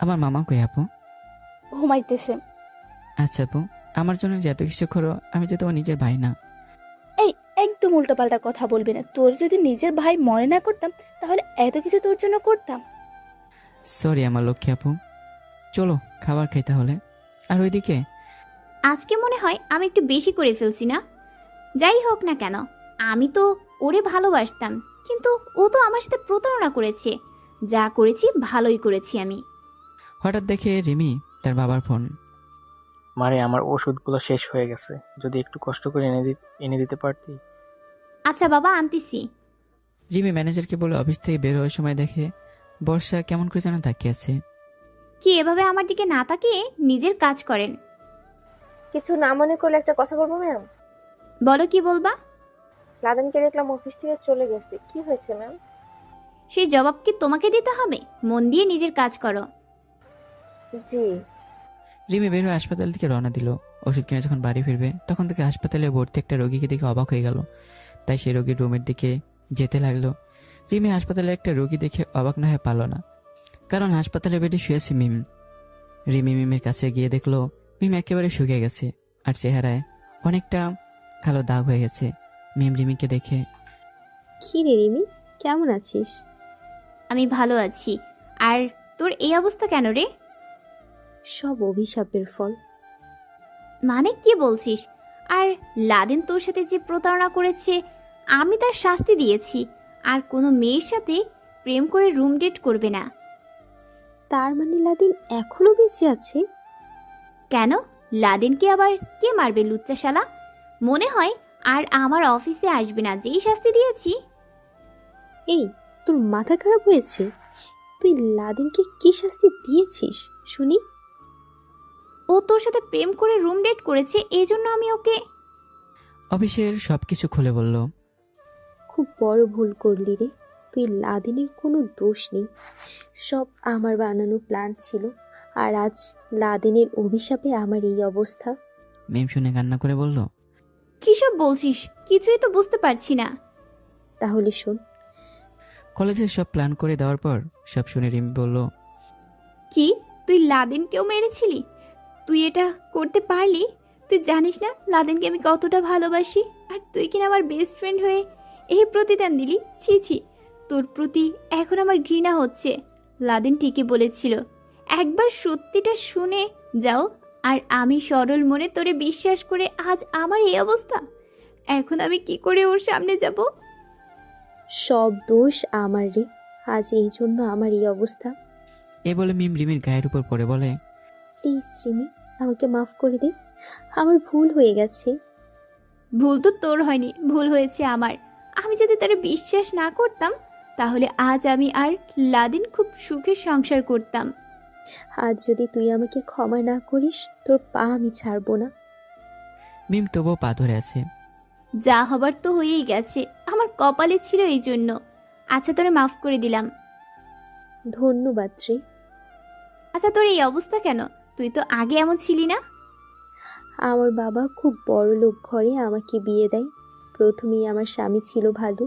আমার মামা কই আপু? ঘুমাইতেছে। আচ্ছা আপু, আমার জন্য যে এত কিছু করো, আমি তো তোমার নিজের ভাই না। এই একদম উল্টোপাল্টা কথা বলবি না। তোর যদি নিজের ভাই মনে না করতাম তাহলে এত কিছু তোর জন্য করতাম। সরি আমার লক্ষ্মী আপু, চলো খাবার খাই তাহলে। আর ওইদিকে আজকে মনে হয় আমি একটু বেশি করে ফেলছি না? যাই হোক না কেন, আমি তো ওরে ভালোবাসতাম, কিন্তু ও তো আমার সাথে প্রতারণা করেছে। যা করেছি ভালোই করেছি আমি। হঠাৎ দেখে রিমি তার বাবার ফোন। মারে, আমার ওষুধগুলো শেষ হয়ে গেছে, যদি একটু কষ্ট করে এনে দিতে পারতি। আচ্ছা বাবা, আনতেছি। রিমি ম্যানেজারকে বলে অফিস থেকে বের হওয়ার সময় দেখে বর্ষা কেমন করে যেন তাকিয়ে আছে। কি এভাবে আমার দিকে না তাকিয়ে নিজের কাজ করেন? কিছু না মনে করলে একটা কথা বলবো ম্যাম? বলো, কি বলবা? লাদেনকে দেখলাম অফিস থেকে চলে গেছে, কি হয়েছে ম্যাম? সেই জবাব কি তোমাকে দিতে হবে? মন দিয়ে নিজের কাজ করো। জি। রিমি বের হয়ে হাসপাতাল থেকে রওনা দিল। ওষুধ কিনে যখন বাড়ি ফিরবে তখন থেকে হাসপাতালে ভর্তি একটা রোগীকে দেখে অবাক হয়ে গেল। তাই সেই রোগীর রুমের দিকে যেতে লাগলো। রিমি হাসপাতালে একটা রোগী দেখে অবাক না হয়ে পারল না, কারণ হাসপাতালে বেডে শুয়েছে মিম। রিমি মিমের কাছে গিয়ে দেখলো মিম একেবারে শুকিয়ে গেছে, আর চেহারায় অনেকটা কালো দাগ হয়ে গেছে। মিম রিমিকে দেখে, কি রে রিমি, কেমন আছিস? আমি ভালো আছি। আর তোর এই অবস্থা কেন রে? সব অভিশাপের ফল। মানে কি বলছিস? আর লাদেন তোর সাথে যে প্রতারণা করেছে, আমি তার শাস্তি দিয়েছি। আর কোনো মেয়ের সাথে প্রেম করে রুম ডেট করবে না। তার মানে লাদিন এখনো বেঁচে আছে? কেন? লাদেনকে আবার কে মারবে লুচ্চা শালা? মনে হয় আর আমার অফিসে আসবে না যেই শাস্তি দিয়েছি। এই, তোর মাথা খারাপ হয়েছে? তুই লাদিনকে কি শাস্তি দিয়েছিস শুনি? ও তোর সাথে প্রেম করে রুম ডেট করেছে, এই জন্য আমি ওকে। অফিসের সবকিছু খুলে বলল। খুব বড় ভুল করলি রে। তুই লাদিনের কোনো দোষ নেই, সব আমার বানানো প্ল্যান ছিল। আর আজ লাদিনের অভিশাপে আমার এই অবস্থা। মিম শুনে কান্না করে বলল, কি সব বলছিস? কিছুই তো বুঝতে পারছি না। তাহলে শোন। কলেজের সব প্ল্যান করে দেওয়ার পর সব শুনে রিমি বলল, কি তুই লাদেনকেও মেরেছিলি? তুই এটা করতে পারলি? তুই জানিস না লাদেনকে আমি কতটা ভালোবাসি? আর তুই কিনা আমার বেস্ট ফ্রেন্ড হয়ে এই প্রতিদান দিলি। ছি ছি, তোর প্রতি এখন আমার ঘৃণা হচ্ছে। লাদেন ঠিকই বলেছিল, একবার সত্যিটা শুনে যাও। আর আমি সরল মনে তোরে বিশ্বাস করে আজ আমার এই অবস্থা। এখন আমি কি করে ওর সামনে যাব? সব দোষ আমার রে, আজ এই জন্য আমার এই অবস্থা। এ বলে মিম রিমির গায়ের উপর পড়ে বলে, প্লিজ রিমি, আমাকে মাফ করে দে, আমার ভুল হয়ে গেছে। ভুল তো তোর হয়নি, ভুল হয়েছে আমার। আমি যদি তোরে বিশ্বাস না করতাম, তাহলে আজ আমি আর লাদিন খুব সুখে সংসার করতাম। আজ যদি তুই আমাকে ক্ষমা না করিস, তোর পা আমি ছাড়বো না। মিম তবুও পা ধরে আছে। যা হবার তো হয়েই গেছে, আমার কপালে ছিল এই জন্য। আচ্ছা তোরে মাফ করে দিলাম। ধন্যবাদ রে। আচ্ছা তোর এই অবস্থা কেন? তুই তো আগে এমন ছিলি না। আমার বাবা খুব বড় লোক ঘরে আমাকে বিয়ে দেয়। প্রথমেই আমার স্বামী ছিল ভালো,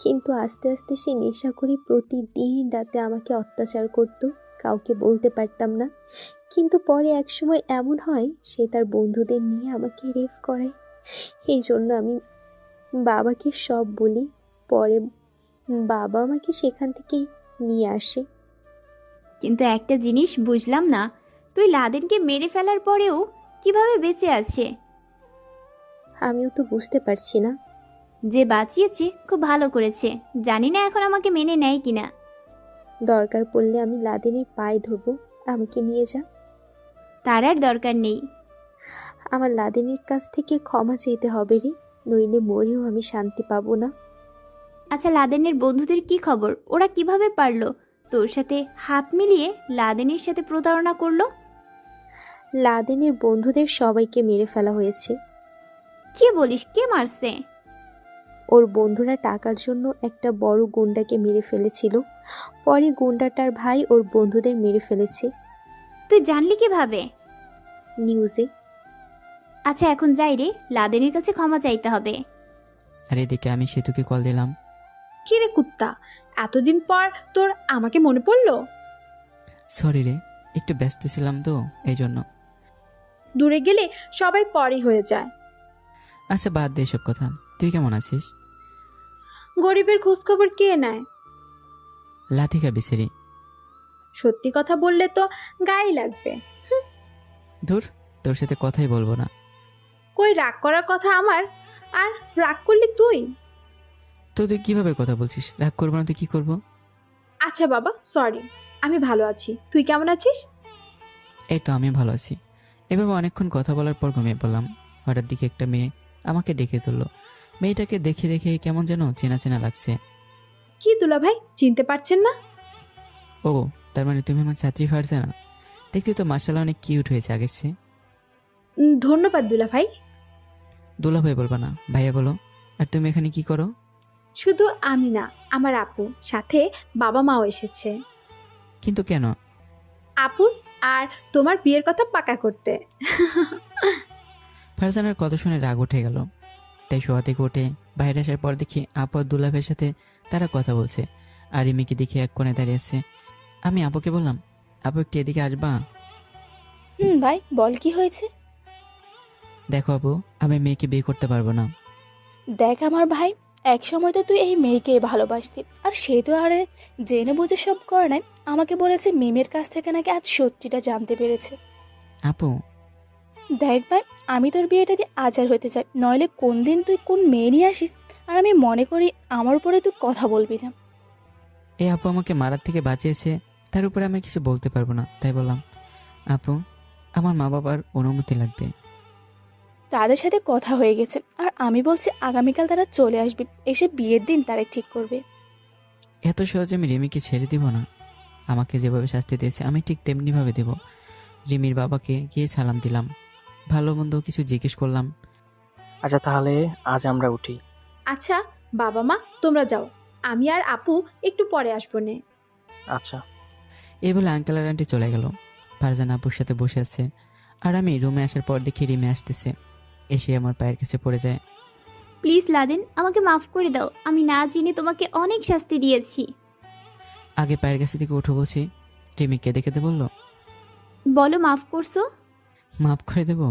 কিন্তু আস্তে আস্তে সে নেশা করে প্রতিদিন রাতে আমাকে অত্যাচার করত। কাউকে বলতে পারতাম না, কিন্তু পরে এক সময় এমন হয় সে তার বন্ধুদের নিয়ে আমাকে রেপ করায়। এই জন্য আমি বাবাকে সব বলি, পরে বাবা আমাকে সেখান থেকে নিয়ে আসে। কিন্তু একটা জিনিস বুঝলাম না, তুই লাদেনকে মেরে ফেলার পরেও কিভাবে বেঁচে আছে? আমিও তো বুঝতে পারছি না। যে বাঁচিয়েছে খুব ভালো করেছে, জানি না এখন আমাকে মেনে নেয় কিনা। দরকার পড়লে আমি লাদেনের পায়ে ধরবো, আমাকে নিয়ে যা। তার আর দরকার নেই। আমার লাদেনের কাছ থেকে ক্ষমা চাইতে হবে রে, নইলে মরেও আমি শান্তি পাবো না। আচ্ছা, লাদেনের বন্ধুদের কি খবর? ওরা কিভাবে পারলো তোর সাথে হাত মিলিয়ে লাদেনের সাথে প্রতারণা করলো? লাদেনের বন্ধুদের সবাইকে মেরে ফেলা হয়েছে। কি বলিস? কে মারছে? ওর বন্ধুরা টাকার জন্য একটা বড় গুন্ডাকে মেরে ফেলেছিল, পরে গুন্ডাটার ভাই ওর বন্ধুদের মেরে ফেলেছে। তুই জানলি কিভাবে? নিউজে। আচ্ছা এখন যাই রে, লাদেনের কাছে ক্ষমা চাইতে হবে। আর এদিকে আমি সেতুকে কল দিলাম। কি রে কুত্তা, এতদিন পর তোর আমাকে মনে পড়লো? সরি রে, একটু ব্যস্ত ছিলাম তো এই জন্য। দূরে গেলে সবাই পরই হয়ে যায়। আচ্ছা বাদ দে এসব কথা, তুই কেমন আছিস? গরিবের খোঁজখবর কে নেয়? লাথি খাবি সেরি। সত্যি কথা বললে তো গায়ে লাগবে। ধুর, তোর সাথে কথাই বলবো না। কই রাগ করার কথা আমার, আর রাগ করলি তুই? তো তুই কিভাবে কথা বলছিস? রাগ করবো না তো কি করবো? আচ্ছা বাবা, সরি। আমি ভালো আছি, তুই কেমন আছিস? এই তো আমি ভালো আছি। এভাবে অনেকক্ষণ কথা বলার পর ঘুমিয়ে পড়লাম। হঠাৎ দিকে একটা মেয়ে আমাকে ডেকে তুললো। মেয়েটাকে দেখে দেখে কেমন যেন চেনা চেনা লাগছে। কি দুলা ভাই, চিনতে পারছেন না? ও, তার মানে তুমি আমার ছাত্রী ফারজানা। দেখতে তো মাশাআল্লাহ অনেক কিউট হয়েছে আগের চেয়ে। ধন্যবাদ দুলা ভাই। দুলা ভাই বলবা না, ভাইয়া বলো। আর তুমি এখানে কি করো? শুধু আমি না, আমার আপু সাথে বাবা মাও এসেছে। কিন্তু কেন? আপুর আর তোমার বিয়ের কথা পাকা করতে। ফারজানার কথা শুনে রাগ উঠে গেল। তাই শোয়া থেকে উঠে বাইরে আসার পর দেখি আপু আর দুলা ভাইয়ের সাথে তারা কথা বলছে। আর রিমিকে দেখে এক কোণে দাঁড়িয়ে আছে। আমি আপুকে বললাম, আপু একটু এদিকে আসবা? ভাই বল, কি হয়েছে? দেখো আপু, আমি মেয়েকে বিয়ে করতে পারবো না। দেখ আমার ভাই, এক সময় তো তুই এই মেয়েকে ভালোবাসতি, আর সে তো আরে জেনে বুঝে সব করে নাই। আমাকে বলেছে মিমের কাছ থেকে নাকি আজ সত্যিটা জানতে পেরেছে। আপু দেখ ভাই, আমি তোর বিয়েটা দিয়ে আচার হতে চাই, নইলে কোন দিন তুই কোন মেয়ে নিয়ে আসিস আর আমি মনে করি আমার উপরে তুই কথা বলবি না। এই আপু আমাকে মারার থেকে বাঁচিয়েছে, তার উপরে আমি কিছু বলতে পারবো না। তাই বললাম, আপু আমার মা বাবার অনুমতি লাগবে। তাদের সাথে কথা হয়ে গেছে, আর আমি বলছি আগামীকাল তারা চলে আসবে, এসে বিয়ের দিন তারিখ ঠিক করবে। এত সহজে আমি রিমিকে ছেড়ে দিব না। আমাকে যেভাবে শাস্তি দিয়েছে আমি ঠিক তেমনিভাবে দেব। রিমির বাবাকে গিয়ে সালাম দিলাম, ভালো মন্দ কিছু জিজ্ঞেস করলাম। আচ্ছা তাহলে আজ আমরা উঠি। আচ্ছা বাবা মা তোমরা যাও, আমি আর আপু একটু পরে আসবো নে। আচ্ছা। এই বলে আঙ্কেল আর আন্টি চলে গেল। ফারজানা আপুর সাথে বসে আছে, আর আমি রুমে আসার পর দেখি রিমি আসতেছে। এসে আমার পায়ের কাছে পড়ে যায়। প্লিজ লাদেন, আমাকে মাফ করে দাও, আমি না জেনে তোমাকে অনেক শাস্তি দিয়েছি। আগে পায়ের কাছে থেকে উঠো বলছি। রিমি কেঁদে কেঁদে বলল, বলো মাফ করছো? মাফ করে দেব?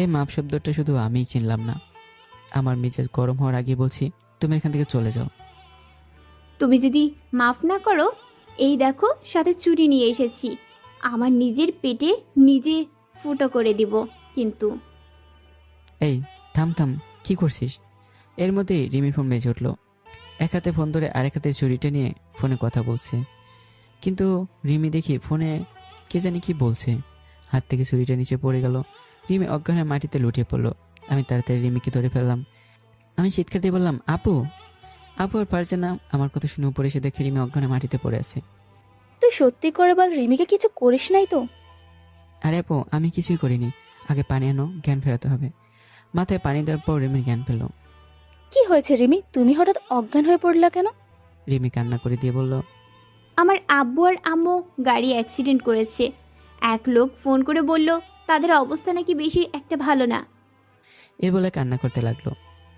এই মাপ শব্দটা শুধু আমিই চিনলাম না। আমার মেজাজ গরম হওয়ার আগে বলছি, তুমি এখান থেকে চলে যাও। তুমি যদি মাফ না করো, এই দেখো সাথে চুরি নিয়ে এসেছি, আমার নিজের পেটে নিজে ফুটো করে দিব। কিন্তু এই থাম থাম, কি করছিস? এর মধ্যেই রিমির ফোন বেজে উঠলো। এক হাতে ফোন ধরে আরেক হাতে ছুরিটা নিয়ে ফোনে কথা বলছে। কিন্তু রিমি দেখি ফোনে কে জানি কি বলছে। হাত থেকে ছুরিটা নিচে পড়ে গেল। রিমি অজ্ঞান হয়ে মাটিতে লুটিয়ে পড়লো। আমি তাড়াতাড়ি রিমিকে ধরে ফেললাম। আমি চিৎকার দিয়ে বললাম, আপু। আপু আর পারছে না। আমার কথা শুনে উপরে এসে দেখে রিমি অজ্ঞানে মাটিতে পড়ে আছে। তুই সত্যি করে বল, রিমিকে কিছু করিস নাই তো? আরে আপু, আমি কিছুই করিনি। আগে পানি আনো, জ্ঞান ফেরাতে হবে। মাথায় পানি দেওয়ার পর রিমির জ্ঞান ফেলল। কি হয়েছে রিমি, তুমি হঠাৎ অজ্ঞান হয়ে পড়লা কেন? রিমি কান্না করে দিয়ে বলল, আমার আব্বু আর আম্মু গাড়ি অ্যাক্সিডেন্ট করেছে। এক লোক ফোন করে বলল তাদের অবস্থা নাকি বেশি একটা ভালো না। এ বলে কান্না করতে লাগলো।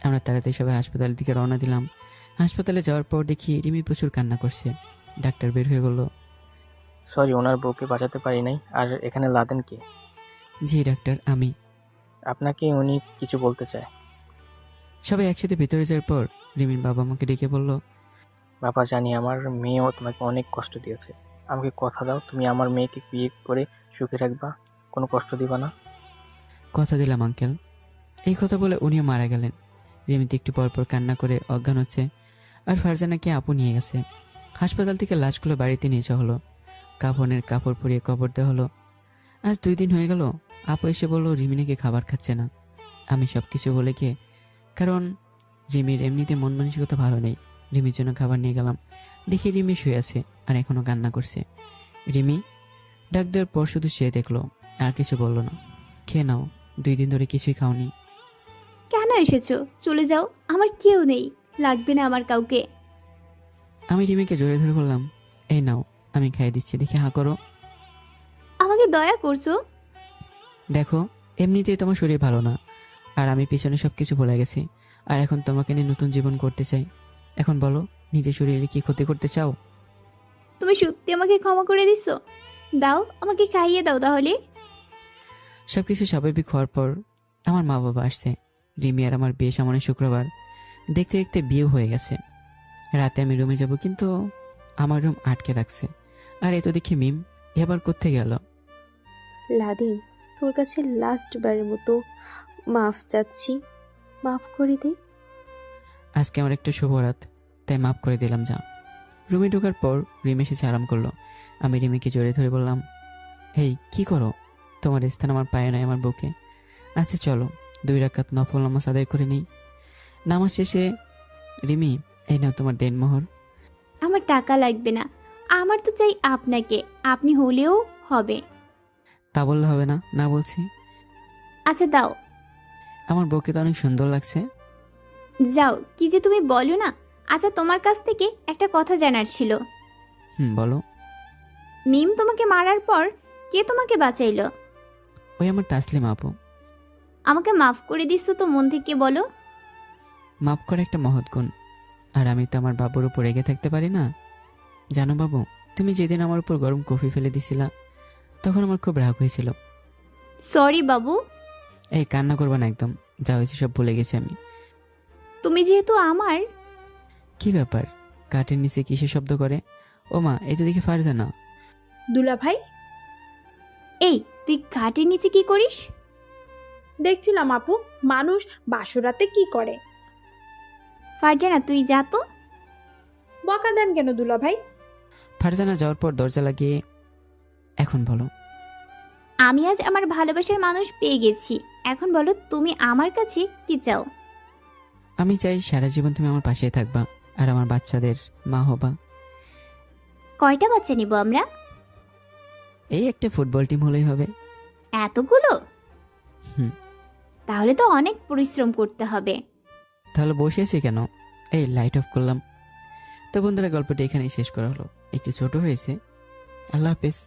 আমরা তাড়াতাড়ি সবাই হাসপাতালের দিকে রওনা দিলাম। হাসপাতালে যাওয়ার পর দেখি রিমি প্রচুর কান্না করছে। ডাক্তার বের হয়ে বলল, সরি, ওনার বউকে বাঁচাতে পারি নাই। আর এখানে লাদেন কে? জি ডাক্তার, আমি। আপনাকে উনি কিছু বলতে চায়। সবাই একসাথে ভিতরে যাওয়ার পর রিমির বাবা আমাকে ডেকে বলল, বাবা, জানি আমার মেয়েও তোমাকে অনেক কষ্ট দিয়েছে। আমাকে কথা দাও, তুমি আমার মেয়েকে বিয়ে করে সুখে রাখবা, কোনো কষ্ট দিবা না। কথা দিলাম আঙ্কেল। এই কথা বলে উনিও মারা গেলেন। রিমিতে একটু পর পর কান্না করে অজ্ঞান হচ্ছে, আর ফারজানাকে আপু নিয়ে গেছে। হাসপাতাল থেকে লাশগুলো বাড়িতে নিয়ে যাওয়া হলো। কাফনের কাপড় পরিয়ে কবর দেওয়া হলো। আজ 2 দিন হয়ে গেল। আপু এসে বললো রিমি নাকি খাবার খাচ্ছে না। আমি সব কিছু বলে গিয়ে, কারণ রিমির এমনিতে মন মানসিকতা ভালো নেই, রিমির জন্য খাবার নিয়ে গেলাম। দেখি রিমি শুয়ে আছে আর এখনো কান্না করছে। রিমি ডাক দেওয়ার পর শুধু সে দেখলো, আর কিছু বললো না। খেয়ে নাও, 2 দিন ধরে কিছুই খাওনি। কেন এসেছো? চলে যাও, আমার কেউ নেই, লাগবে না আমার কাউকে। আমি রিমিকে জোরে ধরে বললাম, এই নাও, আমি খাইয়ে দিচ্ছি, দেখে হাঁ করো। আমাকে দয়া করছো? দেখো, এমনিতেই তোমার শরীর ভালো না, আর আমি পিছনে সব কিছু ভুলে গেছি, আর এখন তোমাকে নিয়ে নতুন জীবন করতে চাই। এখন বলো, নিজের শরীরে কি ক্ষতি করতে চাও? তুমি সত্যি আমাকে ক্ষমা করে দিছো? দাও, আমাকে খাইয়ে দাও তাহলে। সবকিছু স্বাভাবিক হওয়ার পর আমার মা বাবা আসছে। রিমি আর আমার বিয়ে সামনে শুক্রবার। দেখতে দেখতে বিয়ে হয়ে গেছে। রাতে আমি রুমে যাব, কিন্তু আমার রুম আটকে রাখছে। আর এ তো দেখি মিম এবার কোথায় গেল? লাদেন, তোর কাছে লাস্ট বারের মতো মাফ চাচ্ছি, মাফ করে দে। আজকে আমার একটা শুভ রাত, তাই মাফ করে দিলাম। যা। রুমে ঢোকার পর রিমি এসে আরাম করলো। আমি রিমিকে জড়িয়ে ধরে বললাম, এই কি করো? তোমার স্থান আমার পায়ে নয়, আমার বুকে। আচ্ছা চলো, 2 রাকাত নফল নামাজ আদায় করে নিই। নামাজ শেষে, রিমি এই নাও তোমার দেনমোহর। আমার টাকা লাগবে না, আমার তো চাই আপনাকে, আপনি হলেও হবে। তা বললে হবে না, না বলছি। আচ্ছা দাও। আমার বউকে তো অনেক সুন্দর লাগছে। যাও, কি যে তুমি বলো না। আচ্ছা, তোমার কাছ থেকে একটা কথা জানার ছিল। বলো। মিম তোমাকে মারার পর কে তোমাকে বাঁচাইলো? ওই আমার তাসলিম আপু। আমাকে মাফ করে দিচ্ছ তো মন থেকে বলো? মাফ করা একটা মহৎ গুণ, আর আমি তো আমার বাবুর উপর রেগে থাকতে পারি না। জানো বাবু, তুমি যেদিন আমার উপর গরম কফি ফেলে দিছিলা, তখন আমার খুব রাগ হয়েছিল। সরি বাবু। এই কান্না করবা না একদম, যা হয়েছে সব ভুলে গেছি আমি। তুমি যেহেতু আমার। কি ব্যাপার, কাঠের নিচে কিসের শব্দ করে? ও মা, এই তো দেখি ফারজানা। দুলা ভাই, এই তুই খাটের নিচে কি করিস? দেখছিলাম আপু, মানুষ বাসরাতে কি করে। ফারজানা, তুই যা তো। বকা দেন কেন দুলা ভাই? ফারজানা যাওয়ার পর দরজা লাগিয়ে, এখন বলো। আমি আজ আমার ভালোবাসার মানুষ পেয়ে গেছি। এখন বলো, তুমি আমার কাছে কি চাও? আমি চাই সারা জীবন তুমি আমার পাশে থাকবা, আর আমার বাচ্চাদের মা হবা। কয়টা বাচ্চা নিব আমরা? এই একটা ফুটবল টিম হলেই হবে। এতগুলো? হুম। তাহলে তো অনেক পরিশ্রম করতে হবে। তাহলে বসে আছি কেন? এই লাইট অফ করলাম। তো বন্ধুরা, গল্পটি এখানেই শেষ করা হলো। একটু ছোট হয়েছে। আল্লাহ হাফেজ।